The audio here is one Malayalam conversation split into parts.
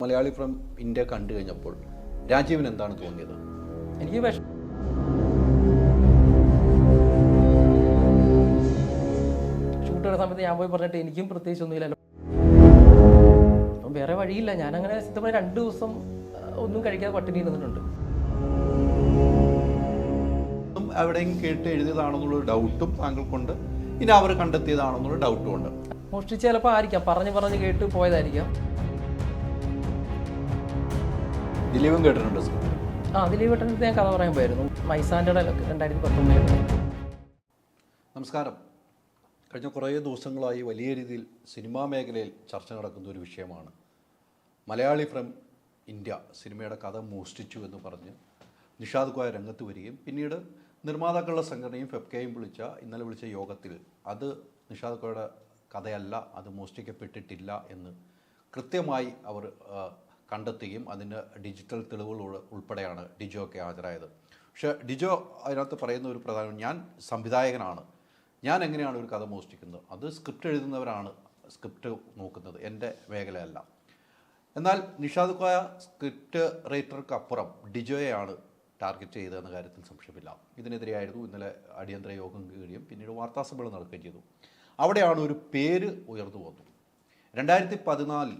മലയാളി ഫ്രം ഇന്ത്യ കണ്ടു കഴിഞ്ഞപ്പോൾ രാജീവിന് എന്താണ് തോന്നിയത്? എനിക്ക് ഷൂട്ട് ചെയ്യുന്ന സമയത്ത് ഞാൻ പോയി പറഞ്ഞിട്ട് എനിക്കും പ്രത്യേകിച്ച് ഒന്നുമില്ലല്ലോ. അപ്പം വേറെ വഴിയില്ല. ഞാനങ്ങനെ സത്യമായി 2 ദിവസം ഒന്നും കഴിക്കാതെ പട്ടിണി ഇരുന്നിട്ടുണ്ട്. എവിടെയും കേട്ട് എഴുതിയതാണെന്നുള്ള ഡൗട്ടും താങ്കൾക്കുണ്ട്, ഇനി അവർ കണ്ടെത്തിയതാണെന്നുള്ള ഡൗട്ടും ഉണ്ട്. മോഷ്ടിച്ച് ചിലപ്പോൾ ആയിരിക്കാം, പറഞ്ഞ് കേട്ട് പോയതായിരിക്കാം. ദിലീപും കേട്ടിട്ടുണ്ട്. ദിലീപ് ഏട്ടൻ്റെ ഞാൻ കഥ പറയാൻ പോയിരുന്നു. മൈസാൻ്റെ 2019. നമസ്കാരം. കഴിഞ്ഞ കുറേ ദിവസങ്ങളായി വലിയ രീതിയിൽ സിനിമാ മേഖലയിൽ ചർച്ച നടക്കുന്ന ഒരു വിഷയമാണ് മലയാളി ഫ്രം ഇന്ത്യ സിനിമയുടെ കഥ മോഷ്ടിച്ചു എന്ന് പറഞ്ഞ് നിഷാദ് കോയ രംഗത്ത് വരികയും പിന്നീട് നിർമ്മാതാക്കളുടെ സംഘടനയും ഫെബ്കയും ഇന്നലെ വിളിച്ച യോഗത്തിൽ അത് നിഷാദ് കോയയുടെ കഥയല്ല, അത് മോഷ്ടിക്കപ്പെട്ടിട്ടില്ല എന്ന് കൃത്യമായി അവർ കണ്ടെത്തുകയും അതിൻ്റെ ഡിജിറ്റൽ തെളിവുകൾ ഉൾപ്പെടെയാണ് ഡിജോ ഒക്കെ ഹാജരായത്. പക്ഷേ ഡിജോ അതിനകത്ത് പറയുന്ന ഒരു പ്രധാനം, ഞാൻ സംവിധായകനാണ്, ഞാൻ എങ്ങനെയാണ് ഒരു കഥ മോഷ്ടിക്കുന്നത്, അത് സ്ക്രിപ്റ്റ് എഴുതുന്നവരാണ് സ്ക്രിപ്റ്റ് നോക്കുന്നത്, എൻ്റെ മേഖലയല്ല. എന്നാൽ നിഷാദ് കോയ സ്ക്രിപ്റ്റ് റൈറ്റർക്ക് അപ്പുറം ഡിജോയെയാണ് ടാർഗറ്റ് ചെയ്തതെന്ന കാര്യത്തിൽ സംശയമില്ല. ഇതിനെതിരെയായിരുന്നു ഇന്നലെ അടിയന്തര യോഗം കൂടുകയും പിന്നീട് വാർത്താസമ്മേളനം നടക്കുകയും ചെയ്തു. അവിടെയാണ് ഒരു പേര് ഉയർന്നു വന്നു. 2014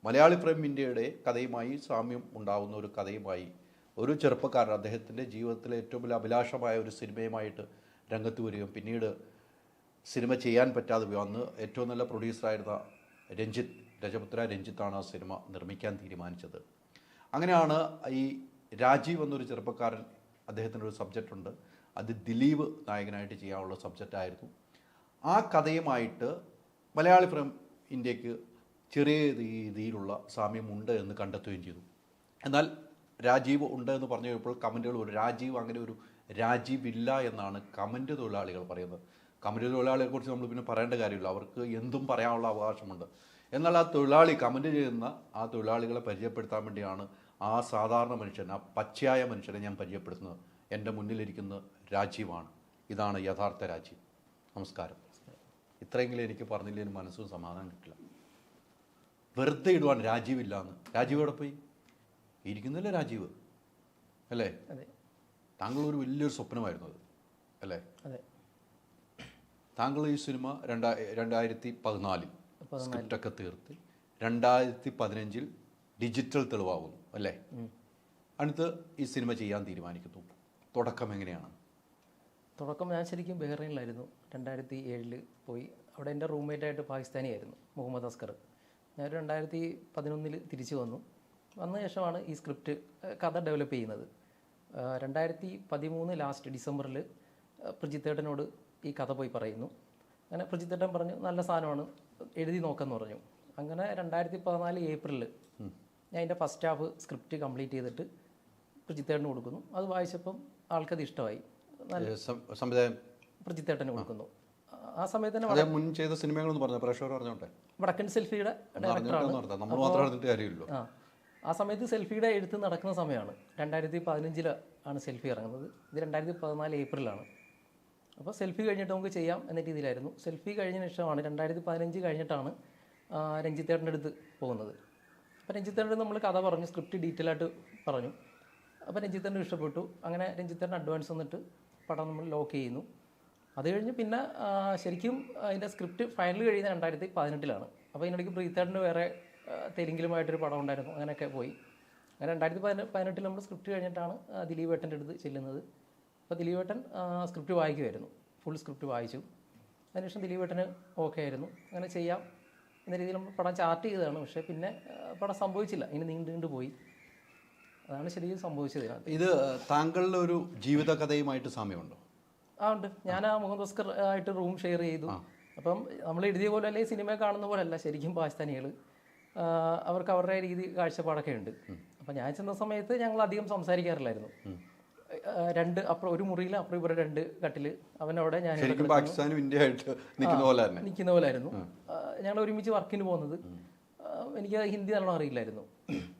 മലയാളി ഫ്രം ഇന്ത്യയുടെ കഥയുമായി സാമ്യം ഉണ്ടാകുന്ന ഒരു കഥയുമായി ഒരു ചെറുപ്പക്കാരൻ അദ്ദേഹത്തിൻ്റെ ജീവിതത്തിലെ ഏറ്റവും വലിയ അഭിലാഷമായ ഒരു സിനിമയുമായിട്ട് രംഗത്ത് വരികയും പിന്നീട് സിനിമ ചെയ്യാൻ പറ്റാതെ വന്ന് ഏറ്റവും നല്ല പ്രൊഡ്യൂസറായിരുന്ന രജപുത്ര രഞ്ജിത്താണ് ആ സിനിമ നിർമ്മിക്കാൻ തീരുമാനിച്ചത്. അങ്ങനെയാണ് ഈ രാജീവ് എന്നൊരു ചെറുപ്പക്കാരൻ, അദ്ദേഹത്തിൻ്റെ ഒരു സബ്ജക്റ്റുണ്ട്, അത് ദിലീപ് നായകനായിട്ട് ചെയ്യാനുള്ള സബ്ജക്റ്റായിരുന്നു. ആ കഥയുമായിട്ട് മലയാളി ഫ്രം ഇന്ത്യക്ക് ചെറിയ രീതിയിലുള്ള സാമ്യമുണ്ട് എന്ന് കണ്ടെത്തുകയും ചെയ്തു. എന്നാൽ രാജീവ് ഉണ്ട് എന്ന് പറഞ്ഞു കഴിഞ്ഞപ്പോൾ കമൻറ്റുകൾ വരും, രാജീവ് അങ്ങനെ ഒരു രാജീവ് ഇല്ല എന്നാണ് കമൻറ്റ് തൊഴിലാളികൾ പറയുന്നത്. കമൻറ്റ് തൊഴിലാളികളെക്കുറിച്ച് നമ്മൾ പിന്നെ പറയേണ്ട കാര്യമില്ല, അവർക്ക് എന്തും പറയാനുള്ള അവകാശമുണ്ട്. എന്നാൽ ആ തൊഴിലാളി കമൻറ്റ് ചെയ്യുന്ന ആ തൊഴിലാളികളെ പരിചയപ്പെടുത്താൻ വേണ്ടിയാണ് ആ സാധാരണ മനുഷ്യൻ, ആ പച്ചയായ മനുഷ്യനെ ഞാൻ പരിചയപ്പെടുത്തുന്നത്. എൻ്റെ മുന്നിലിരിക്കുന്ന രാജീവാണ്, ഇതാണ് യഥാർത്ഥ രാജീവ്. നമസ്കാരം. ഇത്രയെങ്കിലും എനിക്ക് പറഞ്ഞില്ലെങ്കിൽ മനസ്സും സമാധാനം കിട്ടില്ല. വെറുതെ ഇടുവാൻ രാജീവ് ഇല്ലാന്ന്. രാജീവ് എവിടെ പോയി? ഇരിക്കുന്നില്ല രാജീവ്, അല്ലേ? താങ്കൾ ഒരു വലിയൊരു സ്വപ്നമായിരുന്നു അത്, അല്ലേ? താങ്കൾ ഈ സിനിമ 2014 സ്ക്രിപ്റ്റൊക്കെ തീർത്ത് 2015 ഡിജിറ്റൽ തെളിവാകുന്നു, അല്ലേ? അടുത്ത് ഈ സിനിമ ചെയ്യാൻ തീരുമാനിക്കുന്നു. തുടക്കം എങ്ങനെയാണ്? തുടക്കം ഞാൻ ശരിക്കും ബഹ്റൈനിലായിരുന്നു. 2007 പോയി. അവിടെ എൻ്റെ റൂംമേറ്റായിട്ട് പാകിസ്ഥാനിയായിരുന്നു മുഹമ്മദ് അസ്കർ. ഞാൻ 2011 തിരിച്ചു വന്നു. വന്ന ശേഷമാണ് ഈ സ്ക്രിപ്റ്റ് കഥ ഡെവലപ്പ് ചെയ്യുന്നത്. 2013 ലാസ്റ്റ് ഡിസംബറിൽ പ്രജിത്തേട്ടനോട് ഈ കഥ പോയി പറയുന്നു. അങ്ങനെ പ്രജിത്തേട്ടൻ പറഞ്ഞു നല്ല സാധനമാണ്, എഴുതി നോക്കാമെന്ന് പറഞ്ഞു. അങ്ങനെ 2014 ഏപ്രിലിൽ ഞാൻ എൻ്റെ ഫസ്റ്റ് ഹാഫ് സ്ക്രിപ്റ്റ് കംപ്ലീറ്റ് ചെയ്തിട്ട് പ്രജിത്തേട്ടന് കൊടുക്കുന്നു. അത് വായിച്ചപ്പം ആൾക്കത് ഇഷ്ടമായി. പ്രജിത്തേട്ടന് കൊടുക്കുന്നു. ആ സമയത്ത് തന്നെ മുൻ ചെയ്ത സിനിമകളെന്ന് പറഞ്ഞു പ്രേക്ഷകർ പറഞ്ഞോട്ടെ. വടക്കൻ സെൽഫിയുടെ ഡയറക്ടറാണ്. ആ സമയത്ത് സെൽഫിയുടെ എഴുത്ത് നടക്കുന്ന സമയമാണ്. 2015 ആണ് സെൽഫി ഇറങ്ങുന്നത്. ഇത് 2014 ഏപ്രിലാണ്. അപ്പോൾ സെൽഫി കഴിഞ്ഞിട്ട് നമുക്ക് ചെയ്യാം എന്ന രീതിയിലായിരുന്നു. സെൽഫി കഴിഞ്ഞ ശേഷമാണ് 2015 കഴിഞ്ഞിട്ടാണ് രഞ്ജിത്തേട്ടൻ്റെ അടുത്ത് പോകുന്നത്. അപ്പോൾ രഞ്ജിത്തേട്ടൻ നമ്മൾ കഥ പറഞ്ഞു, സ്ക്രിപ്റ്റ് ഡീറ്റെയിൽ ആയിട്ട് പറഞ്ഞു. അപ്പോൾ രഞ്ജിത്തേട്ടന് ഇഷ്ടപ്പെട്ടു. അങ്ങനെ രഞ്ജിത്തേട്ടൻ അഡ്വാൻസ് വന്നിട്ട് പടം നമ്മൾ ലോക്ക് ചെയ്യുന്നു. അത് കഴിഞ്ഞ് പിന്നെ ശരിക്കും അതിൻ്റെ സ്ക്രിപ്റ്റ് ഫൈനൽ കഴിയുന്ന 2018 അപ്പോൾ ഇതിനിടയ്ക്ക് പ്രീതേട്ടന് വേറെ തെലുങ്കിലുമായിട്ടൊരു പടം ഉണ്ടായിരുന്നു. അങ്ങനെയൊക്കെ പോയി. അങ്ങനെ 2018 നമ്മൾ സ്ക്രിപ്റ്റ് കഴിഞ്ഞിട്ടാണ് ദിലീപ് ഏട്ടൻ്റെ അടുത്ത് ചെല്ലുന്നത്. അപ്പോൾ ദിലീപ് ഏട്ടൻ സ്ക്രിപ്റ്റ് വായിക്കുമായിരുന്നു, ഫുൾ സ്ക്രിപ്റ്റ് വായിച്ചു. അതിനുശേഷം ദിലീപ് ഏട്ടന് ഓക്കെ ആയിരുന്നു, അങ്ങനെ ചെയ്യാം എന്ന രീതിയിൽ നമ്മൾ പടം ചാർട്ട് ചെയ്തതാണ്. പക്ഷേ പിന്നെ പടം സംഭവിച്ചില്ല, ഇനി നീണ്ടു പോയി. അതാണ് ശരിക്കും സംഭവിച്ചത്. ഇത് താങ്കളുടെ ഒരു ജീവിത കഥയുമായിട്ട് സാമ്യമുണ്ടോ? ഉണ്ട്. ഞാൻ ആ മുഹമ്മദ് അസ്കർ ആയിട്ട് റൂം ഷെയർ ചെയ്തു. അപ്പം നമ്മൾ എഴുതിയ പോലെ അല്ലെങ്കിൽ സിനിമ കാണുന്ന പോലെ അല്ല ശരിക്കും പാകിസ്ഥാനികൾ. അവർക്ക് അവരുടെ രീതി കാഴ്ചപ്പാടൊക്കെ ഉണ്ട്. അപ്പം ഞാൻ ചെന്ന സമയത്ത് ഞങ്ങൾ അധികം സംസാരിക്കാറില്ലായിരുന്നു. ഒരു മുറിയിൽ അപ്പുറം ഇവരുടെ 2 കട്ടിൽ, അവനവിടെ ഞാൻ നിൽക്കുന്ന പോലായിരുന്നു. ഞങ്ങൾ ഒരുമിച്ച് വർക്കിന് പോകുന്നത്. എനിക്ക് ഹിന്ദി നല്ലോണം അറിയില്ലായിരുന്നു.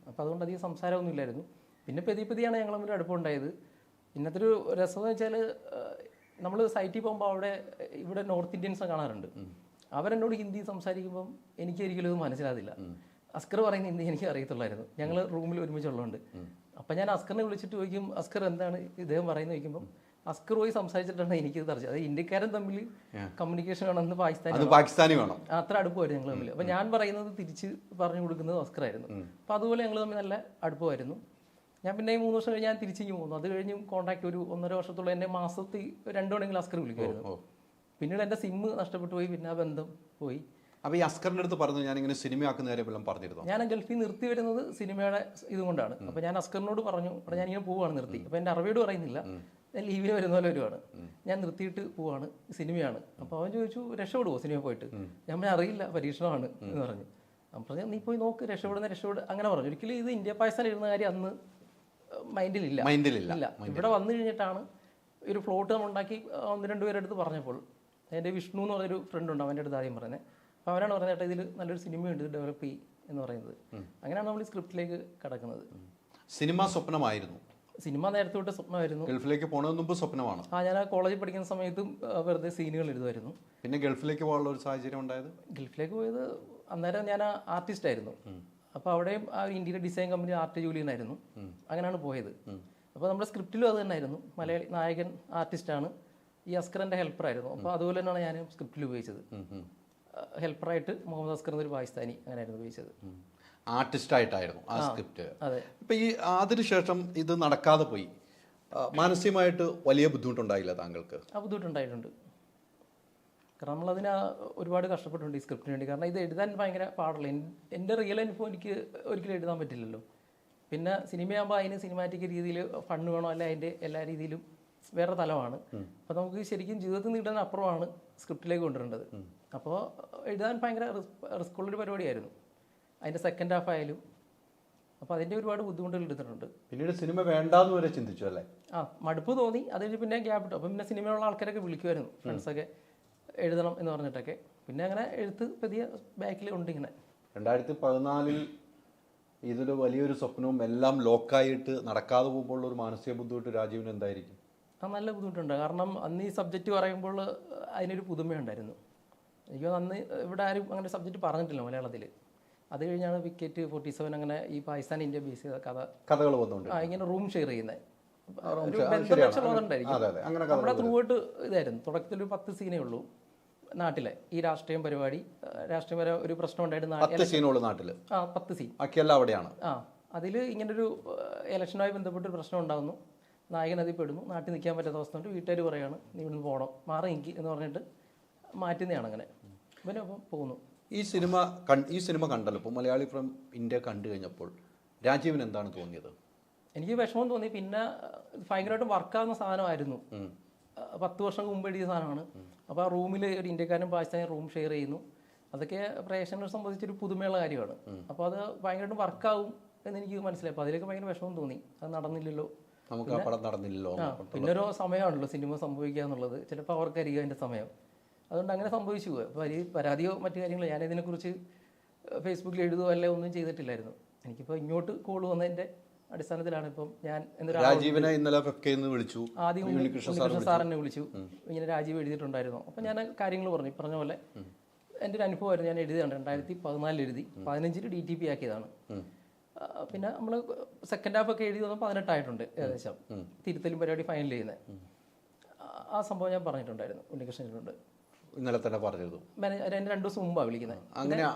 അപ്പം അതുകൊണ്ട് അധികം സംസാരമൊന്നും ഇല്ലായിരുന്നു. പിന്നെ പതിയാണ് ഞങ്ങൾ തമ്മിൽ അടുപ്പമുണ്ടായത്. ഇന്നത്തെ ഒരു രസം എന്ന് വെച്ചാൽ നമ്മൾ സൈറ്റിൽ പോകുമ്പോൾ ഇവിടെ നോർത്ത് ഇന്ത്യൻസ് കാണാറുണ്ട്. അവരെന്നോട് ഹിന്ദി സംസാരിക്കുമ്പം എനിക്ക് ഒരിക്കലും ഇത് മനസ്സിലാകില്ല. അസ്കർ പറയുന്നത് ഇന്ത്യ എനിക്ക് അറിയത്തുള്ളായിരുന്നു. ഞങ്ങൾ റൂമിൽ ഒരുമിച്ചുള്ളതുകൊണ്ട്. അപ്പം ഞാൻ അസ്കറിനെ വിളിച്ചിട്ട് ചോദിക്കും, അസ്കർ എന്താണ് ഇദ്ദേഹം പറയുന്നത് ചോദിക്കുമ്പോൾ അസ്കർ പോയി സംസാരിച്ചിട്ടാണ് എനിക്ക് തറച്ചത്. അത് ഇന്ത്യക്കാരൻ തമ്മിൽ കമ്മ്യൂണിക്കേഷൻ വേണമെന്ന് പാകിസ്ഥാനി വേണം, അത്ര അടുപ്പമായിരുന്നു ഞങ്ങൾ തമ്മിൽ. അപ്പം ഞാൻ പറയുന്നത് തിരിച്ച് പറഞ്ഞു കൊടുക്കുന്നത് അസ്കറായിരുന്നു. അപ്പം അതുപോലെ ഞങ്ങൾ തമ്മിൽ നല്ല അടുപ്പമായിരുന്നു. ഞാൻ പിന്നെ 3 വർഷം കഴിഞ്ഞ് ഞാൻ തിരിച്ചിങ്ങ് പോകുന്നു. അത് കഴിഞ്ഞും കോൺടാക്ട് ഒരു 1.5 വർഷത്തോളം എന്നെ മാസത്തിൽ 2 തവണയെങ്കിലും അസ്കർ വിളിക്കുമായിരുന്നു. പിന്നീട് എൻ്റെ സിമ്മ് നഷ്ടപ്പെട്ടു പോയി, പിന്നെ ആ ബന്ധം പോയി. അപ്പോൾ ഈ അസ്കറിൻ്റെ അടുത്ത് പറഞ്ഞു ഞാനിങ്ങനെ സിനിമയാക്കുന്ന കാര്യം എല്ലാം പറഞ്ഞിരുന്നു. ഞാൻ ഗൾഫിൽ നിർത്തി വരുന്നത് സിനിമയുടെ ഇതുകൊണ്ടാണ്. അപ്പോൾ ഞാൻ അസ്കറിനോട് പറഞ്ഞു, അവിടെ ഞാനിങ്ങനെ പോവുകയാണ് നിർത്തി. അപ്പോൾ എൻ്റെ അറബിയോട് പറയുന്നില്ല, ഞാൻ ലീവിന് വരുന്ന പോലെ വരുവാണ്, ഞാൻ നിർത്തിയിട്ട് പോവാണ്, സിനിമയാണ്. അപ്പോൾ അവൻ ചോദിച്ചു രക്ഷപ്പെടുവോ സിനിമ പോയിട്ട്? ഞാൻ അറിയില്ല, പരീക്ഷണമാണ് എന്ന് പറഞ്ഞു. അപ്പം പറഞ്ഞു നീ പോയി നോക്ക്, രക്ഷപ്പെടു അങ്ങനെ പറഞ്ഞു. ഒരിക്കലും ഇത് ഇന്ത്യ പാകിസ്ഥാൻ ഇടുന്ന കാര്യം അന്ന് മൈൻഡിലില്ല. ഇവിടെ വന്നു കഴിഞ്ഞിട്ടാണ് ഒരു ഫ്ലോട്ട് നമ്മൾ ഉണ്ടാക്കി 1-2 പേരുടെ അടുത്ത് പറഞ്ഞപ്പോൾ, എൻ്റെ വിഷ്ണു എന്ന് പറഞ്ഞൊരു ഫ്രണ്ട് ഉണ്ട്, അവൻ്റെ അടുത്ത് ആദ്യം പറയുന്നത്. അപ്പോൾ അവരാണ് പറഞ്ഞത് ചേട്ടാ ഇതിൽ നല്ലൊരു സിനിമയുണ്ട്, ഇത് ഡെവലപ്പ് ചെയ്യും എന്ന് പറയുന്നത്. അങ്ങനെയാണ് നമ്മൾ ഈ സ്ക്രിപ്റ്റിലേക്ക് കടക്കുന്നത്. സിനിമ സ്വപ്നമായിരുന്നു? സിനിമ നേരത്തെ തൊട്ട് സ്വപ്നമായിരുന്നു. ഗൾഫിലേക്ക് പോകുന്നതിന് മുമ്പ് സ്വപ്നമാണ്? ഞാൻ കോളേജിൽ പഠിക്കുന്ന സമയത്തും വെറുതെ സീനുകൾ എഴുതുമായിരുന്നു. പിന്നെ ഗൾഫിലേക്ക് പോകാനുള്ള ഒരു സാഹചര്യം ഉണ്ടായത്? ഗൾഫിലേക്ക് പോയത് അന്നേരം ഞാൻ ആർട്ടിസ്റ്റ് ആയിരുന്നു. അപ്പോൾ അവിടെയും ആ ഇന്ത്യയിലെ ഡിസൈൻ കമ്പനി ആർട്ട് ജോലി തന്നെയായിരുന്നു. അങ്ങനെയാണ് പോയത്. അപ്പോൾ നമ്മുടെ സ്ക്രിപ്റ്റിലും അത് തന്നെയായിരുന്നു. മലയാളി നായകൻ ആർട്ടിസ്റ്റാണ്, ഈ അസ്കറിൻ്റെ ഹെൽപ്പറായിരുന്നു. അപ്പോൾ അതുപോലെ തന്നെയാണ് ഞാൻ സ്ക്രിപ്റ്റിൽ ഉപയോഗിച്ചത്. ഹെൽപ്പറായിട്ട് മുഹമ്മദ് അസ്കർ എന്നൊരു പാകിസ്ഥാനി അങ്ങനെയായിരുന്നു ഉപയോഗിച്ചത്. ആർട്ടിസ്റ്റായിട്ടായിരുന്നു ആ സ്ക്രിപ്റ്റ്. അതെ. ഇപ്പം ഈ അതിനുശേഷം ഇത് നടക്കാതെ പോയി, മാനസികമായിട്ട് വലിയ ബുദ്ധിമുട്ടുണ്ടായില്ല താങ്കൾക്ക്? ആ ബുദ്ധിമുട്ടുണ്ടായിട്ടുണ്ട്. കാരണം നമ്മളതിന് ഒരുപാട് കഷ്ടപ്പെട്ടിട്ടുണ്ട് ഈ സ്ക്രിപ്റ്റിന് വേണ്ടി. കാരണം ഇത് എഴുതാൻ ഭയങ്കര പാടുള്ള, എൻ്റെ റിയൽ അനുഭവം എനിക്ക് ഒരിക്കലും എഴുതാൻ പറ്റില്ലല്ലോ. പിന്നെ സിനിമയാകുമ്പോൾ അതിന് സിനിമാറ്റിക് രീതിയിൽ ഫണ്ട് വേണോ, അല്ല അതിൻ്റെ എല്ലാ രീതിയിലും വേറെ തലമാണ്. അപ്പോൾ നമുക്ക് ശരിക്കും ജീവിതത്തിൽ നീട്ടാൻ അപ്പുറമാണ് സ്ക്രിപ്റ്റിലേക്ക് കൊണ്ടുവരേണ്ടത്. അപ്പോൾ എഴുതാൻ ഭയങ്കര റിസ്ക് ഉള്ളൊരു പരിപാടിയായിരുന്നു. അതിൻ്റെ സെക്കൻഡ് ഹാഫ് ആയാലും. അപ്പോൾ അതിൻ്റെ ഒരുപാട് ബുദ്ധിമുട്ടുകൾ എടുത്തിട്ടുണ്ട്. പിന്നീട് സിനിമ വേണ്ടാന്ന് വരെ ചിന്തിച്ചു അല്ലേ? മടുപ്പ് തോന്നി. അത് കഴിഞ്ഞ് പിന്നെ ഗ്യാപ്പ് ഇട്ടു. അപ്പം പിന്നെ സിനിമയിലുള്ള ആൾക്കാരൊക്കെ വിളിക്കുമായിരുന്നു, ഫ്രണ്ട്സൊക്കെ എഴുതണം എന്ന് പറഞ്ഞിട്ടൊക്കെ. പിന്നെ അങ്ങനെ എഴുത്ത് പതിയെ ബാക്കിൽ ഉണ്ട്. ഇങ്ങനെ 2014 ഇതിൽ വലിയൊരു സ്വപ്നവും എല്ലാം ലോക്കായിട്ട് നടക്കാതെ പോകുമ്പോൾ ഒരു മാനസിക ബുദ്ധിമുട്ട് രാജീവിന് എന്തായിരിക്കും? നല്ല ബുദ്ധിമുട്ടുണ്ട്. കാരണം അന്ന് ഈ സബ്ജക്റ്റ് പറയുമ്പോൾ അതിനൊരു പുതുമയുണ്ടായിരുന്നു. എനിക്ക് അന്ന് ഇവിടെ ആരും അങ്ങനെ സബ്ജക്റ്റ് പറഞ്ഞിട്ടില്ല മലയാളത്തിൽ. അത് കഴിഞ്ഞാണ് വിക്കറ്റ് 47 അങ്ങനെ ഈ പാകിസ്ഥാൻ ഇന്ത്യ ബേസ് ചെയ്ത കഥകൾ വന്നുകൊണ്ട് ഇങ്ങനെ റൂം ഷെയർ ചെയ്യുന്നത് നമ്മുടെ ത്രൂ ഔട്ട് ഇതായിരുന്നു. തുടക്കത്തിൽ ഒരു 10 സീനേ ഉള്ളൂ നാട്ടിലെ ഈ രാഷ്ട്രീയം പരിപാടി. രാഷ്ട്രീയപര ഒരു പ്രശ്നം ഉണ്ടായിരുന്നു. 10 സീൻ അവിടെയാണ്. അതിൽ ഇങ്ങനൊരു ഇലക്ഷനുമായി ബന്ധപ്പെട്ടൊരു പ്രശ്നം ഉണ്ടാകുന്നു. നായകൻ അതിൽ പെടുന്നു. നാട്ടിൽ നിൽക്കാൻ പറ്റാത്ത അവസ്ഥ കൊണ്ട് വീട്ടുകാർ പറയാണ് നീ ഇവിടുന്ന് പോകണം, മാറി നിൽക്കി എന്ന് പറഞ്ഞിട്ട് മാറ്റുന്നതാണ്. അങ്ങനെ പിന്നെ അപ്പം പോകുന്നു. ഈ സിനിമ കണ്ടല്ലോ, ഇപ്പോൾ മലയാളി ഫ്രം ഇന്ത്യ കണ്ടു കഴിഞ്ഞപ്പോൾ രാജീവിന് എന്താണ് തോന്നിയത്? എനിക്ക് വിഷമം തോന്നി. പിന്നെ ഭയങ്കരമായിട്ട് വർക്കാകുന്ന സാധനമായിരുന്നു. 10 വർഷം മുമ്പ് എഴുതിയ സാധനമാണ്. അപ്പോൾ ആ റൂമിൽ ഒരു ഇന്ത്യക്കാരനും പാകിസ്ഥാനും റൂം ഷെയർ ചെയ്യുന്നു. അതൊക്കെ പ്രേക്ഷകരെ സംബന്ധിച്ചൊരു പുതുമയുള്ള കാര്യമാണ്. അപ്പോൾ അത് ഭയങ്കരമായിട്ട് വർക്കാവും എന്ന് എനിക്ക് മനസ്സിലായി. അപ്പോൾ അതിലേക്ക് ഭയങ്കര വിഷമം തോന്നി. അത് നടന്നില്ലല്ലോ, നമുക്ക് ആ പടം നടന്നില്ലല്ലോ. പിന്നെ ഒരു സമയമാണല്ലോ സിനിമ സംഭവിക്കുക എന്നുള്ളത്. ചിലപ്പോൾ അവർക്കരിക അതിൻ്റെ സമയം. അതുകൊണ്ട് അങ്ങനെ സംഭവിച്ചു പോയി. അപ്പോൾ പരാതിയോ മറ്റു കാര്യങ്ങളോ ഞാനിതിനെക്കുറിച്ച് ഫേസ്ബുക്കിൽ എഴുതുകയോ അല്ലെ ഒന്നും ചെയ്തിട്ടില്ലായിരുന്നു. എനിക്കിപ്പോൾ ഇങ്ങോട്ട് കോൾ വന്നതിൻ്റെ അടിസ്ഥാനത്തിലാണ് ഇപ്പം ഞാൻ രാജീവിനെ ഇന്നലെ വിളിച്ചു. ആദ്യം ഉണ്ണികൃഷ്ണൻ സാറിനെ വിളിച്ചു. ഇങ്ങനെ രാജീവ് എഴുതിയിട്ടുണ്ടായിരുന്നു. അപ്പം ഞാൻ കാര്യങ്ങൾ പറഞ്ഞ പോലെ എൻ്റെ ഒരു അനുഭവമായിരുന്നു. ഞാൻ എഴുതിയതാണ് 2014 എഴുതി, 15 DTP ആക്കിയതാണ്. പിന്നെ നമ്മൾ സെക്കൻഡ് ഹാഫ് ഒക്കെ എഴുതി വന്നപ്പോൾ 18 ആയിട്ടുണ്ട് ഏകദേശം. തിരുത്തലും പരിപാടി ഫൈനൽ ചെയ്യുന്നത് ആ സംഭവം ഞാൻ പറഞ്ഞിട്ടുണ്ടായിരുന്നു ഉണ്ണികൃഷ്ണനിലുണ്ട്. ഇന്നലെ തന്നെ പറഞ്ഞിരുന്നു. 2 ദിവസം മുമ്പാണ് വിളിക്കുന്നത്.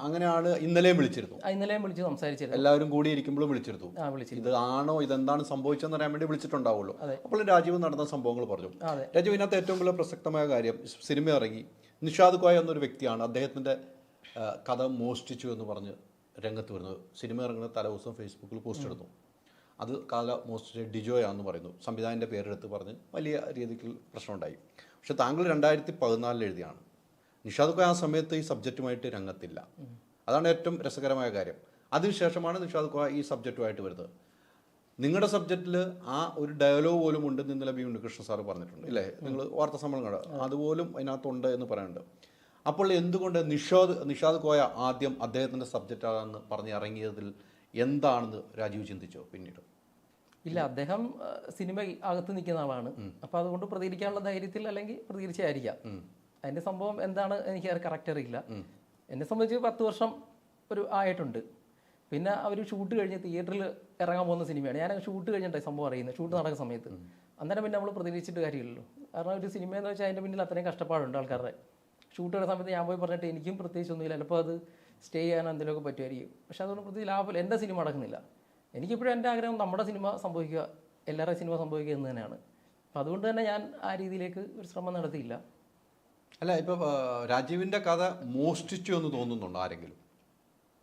അങ്ങനെയാണ് ഇന്നലെയും വിളിച്ചിരുന്നു. ഇന്നലെയും വിളിച്ച് സംസാരിച്ചിരുന്നു. എല്ലാവരും കൂടി ഇരിക്കുമ്പോഴും വിളിച്ചിരുന്നു. ഇത് ആണോ ഇതെന്താണ് സംഭവിച്ചതെന്ന് അറിയാൻ വേണ്ടി വിളിച്ചിട്ടുണ്ടാവുള്ളൂ. അപ്പോൾ രാജീവ് നടന്ന സംഭവങ്ങൾ പറഞ്ഞു. രാജീവ് ഇതിനകത്ത് ഏറ്റവും വലിയ പ്രസക്തമായ കാര്യം, സിനിമ ഇറങ്ങി നിഷാദ് കോയ എന്നൊരു വ്യക്തിയാണ് അദ്ദേഹത്തിൻ്റെ കഥ മോഷ്ടിച്ചു എന്ന് പറഞ്ഞ് രംഗത്ത് വരുന്നത്. സിനിമ ഇറങ്ങുന്ന തലേദിവസം ഫേസ്ബുക്കിൽ പോസ്റ്റ് എടുത്തു. അത് കഥ മോഷ്ടിച്ച ഡിജോയാണെന്ന് പറയുന്നു. സംവിധായകൻ്റെ പേരെടുത്ത് പറഞ്ഞ് വലിയ രീതിയിൽ പ്രശ്നമുണ്ടായി. പക്ഷെ താങ്കൾ 2014 എഴുതിയാണ്. നിഷാദ് കോയ ആ സമയത്ത് ഈ സബ്ജക്റ്റുമായിട്ട് രംഗത്തില്ല. അതാണ് ഏറ്റവും രസകരമായ കാര്യം. അതിനുശേഷമാണ് നിഷാദ് കോയ ഈ സബ്ജക്റ്റുമായിട്ട് വരുന്നത്. നിങ്ങളുടെ സബ്ജക്റ്റിൽ ആ ഒരു ഡയലോഗ് പോലും ഉണ്ടെന്ന് ഇന്നലെ ബി ഉണ്ണികൃഷ്ണൻ സാറ് പറഞ്ഞിട്ടുണ്ട് ഇല്ലേ? നിങ്ങൾ വാർത്താ സമ്മേളനം അതുപോലും അതിനകത്തുണ്ട് എന്ന് പറയുന്നുണ്ട്. അപ്പോൾ എന്തുകൊണ്ട് നിഷാദ് കോയ ആദ്യം അദ്ദേഹത്തിൻ്റെ സബ്ജക്റ്റാണെന്ന് പറഞ്ഞ് ഇറങ്ങിയതിൽ എന്താണെന്ന് രാജീവ് ചിന്തിച്ചോ പിന്നീട്? ഇല്ല, അദ്ദേഹം സിനിമ അകത്ത് നിൽക്കുന്ന ആളാണ്. അപ്പോൾ അതുകൊണ്ട് പ്രതികരിക്കാനുള്ള ധൈര്യത്തിൽ അല്ലെങ്കിൽ പ്രതികരിച്ചായിരിക്കാം. അതിൻ്റെ സംഭവം എന്താണ് എനിക്ക് കറക്റ്റ് അറിയില്ല. എന്നെ സംബന്ധിച്ച് 10 വർഷം ആയിട്ടുണ്ട്. പിന്നെ അവർ ഷൂട്ട് കഴിഞ്ഞ് തിയേറ്ററിൽ ഇറങ്ങാൻ പോകുന്ന സിനിമയാണ്. ഞാൻ ഷൂട്ട് കഴിഞ്ഞിട്ടാണ് സംഭവം അറിയുന്നത്, ഷൂട്ട് നടക്കുന്ന സമയത്ത്. അന്നേരം പിന്നെ നമ്മൾ പ്രതികരിച്ചിട്ട് കാര്യമില്ലല്ലോ. കാരണം ഒരു സിനിമ എന്ന് വെച്ചാൽ അതിൻ്റെ പിന്നിൽ അത്രയും കഷ്ടപ്പാടുണ്ട് ആൾക്കാരുടെ. ഷൂട്ട് ചെയ്യുന്ന സമയത്ത് ഞാൻ പോയി പറഞ്ഞിട്ട് എനിക്കും പ്രത്യേകിച്ചൊന്നുമില്ല, ചിലപ്പോൾ അത് സ്റ്റേ ചെയ്യാൻ എന്തെങ്കിലുമൊക്കെ പറ്റുമായിരിക്കും. പക്ഷേ അതുകൊണ്ട് പ്രത്യേകിച്ച് ലാഭമില്ല. എൻ്റെ സിനിമ നടക്കുന്നില്ല. എനിക്കിപ്പോഴും എൻ്റെ ആഗ്രഹം നമ്മുടെ സിനിമ സംഭവിക്കുക, എല്ലാവരുടെ സിനിമ സംഭവിക്കുക എന്ന് തന്നെയാണ്. അപ്പോൾ അതുകൊണ്ട് തന്നെ ഞാൻ ആ രീതിയിലേക്ക് ഒരു ശ്രമം നടത്തിയില്ല. അല്ല, ഇപ്പോൾ രാജീവിൻ്റെ കഥ മോഷ്ടിച്ചു എന്ന് തോന്നുന്നുണ്ടോ ആരെങ്കിലും?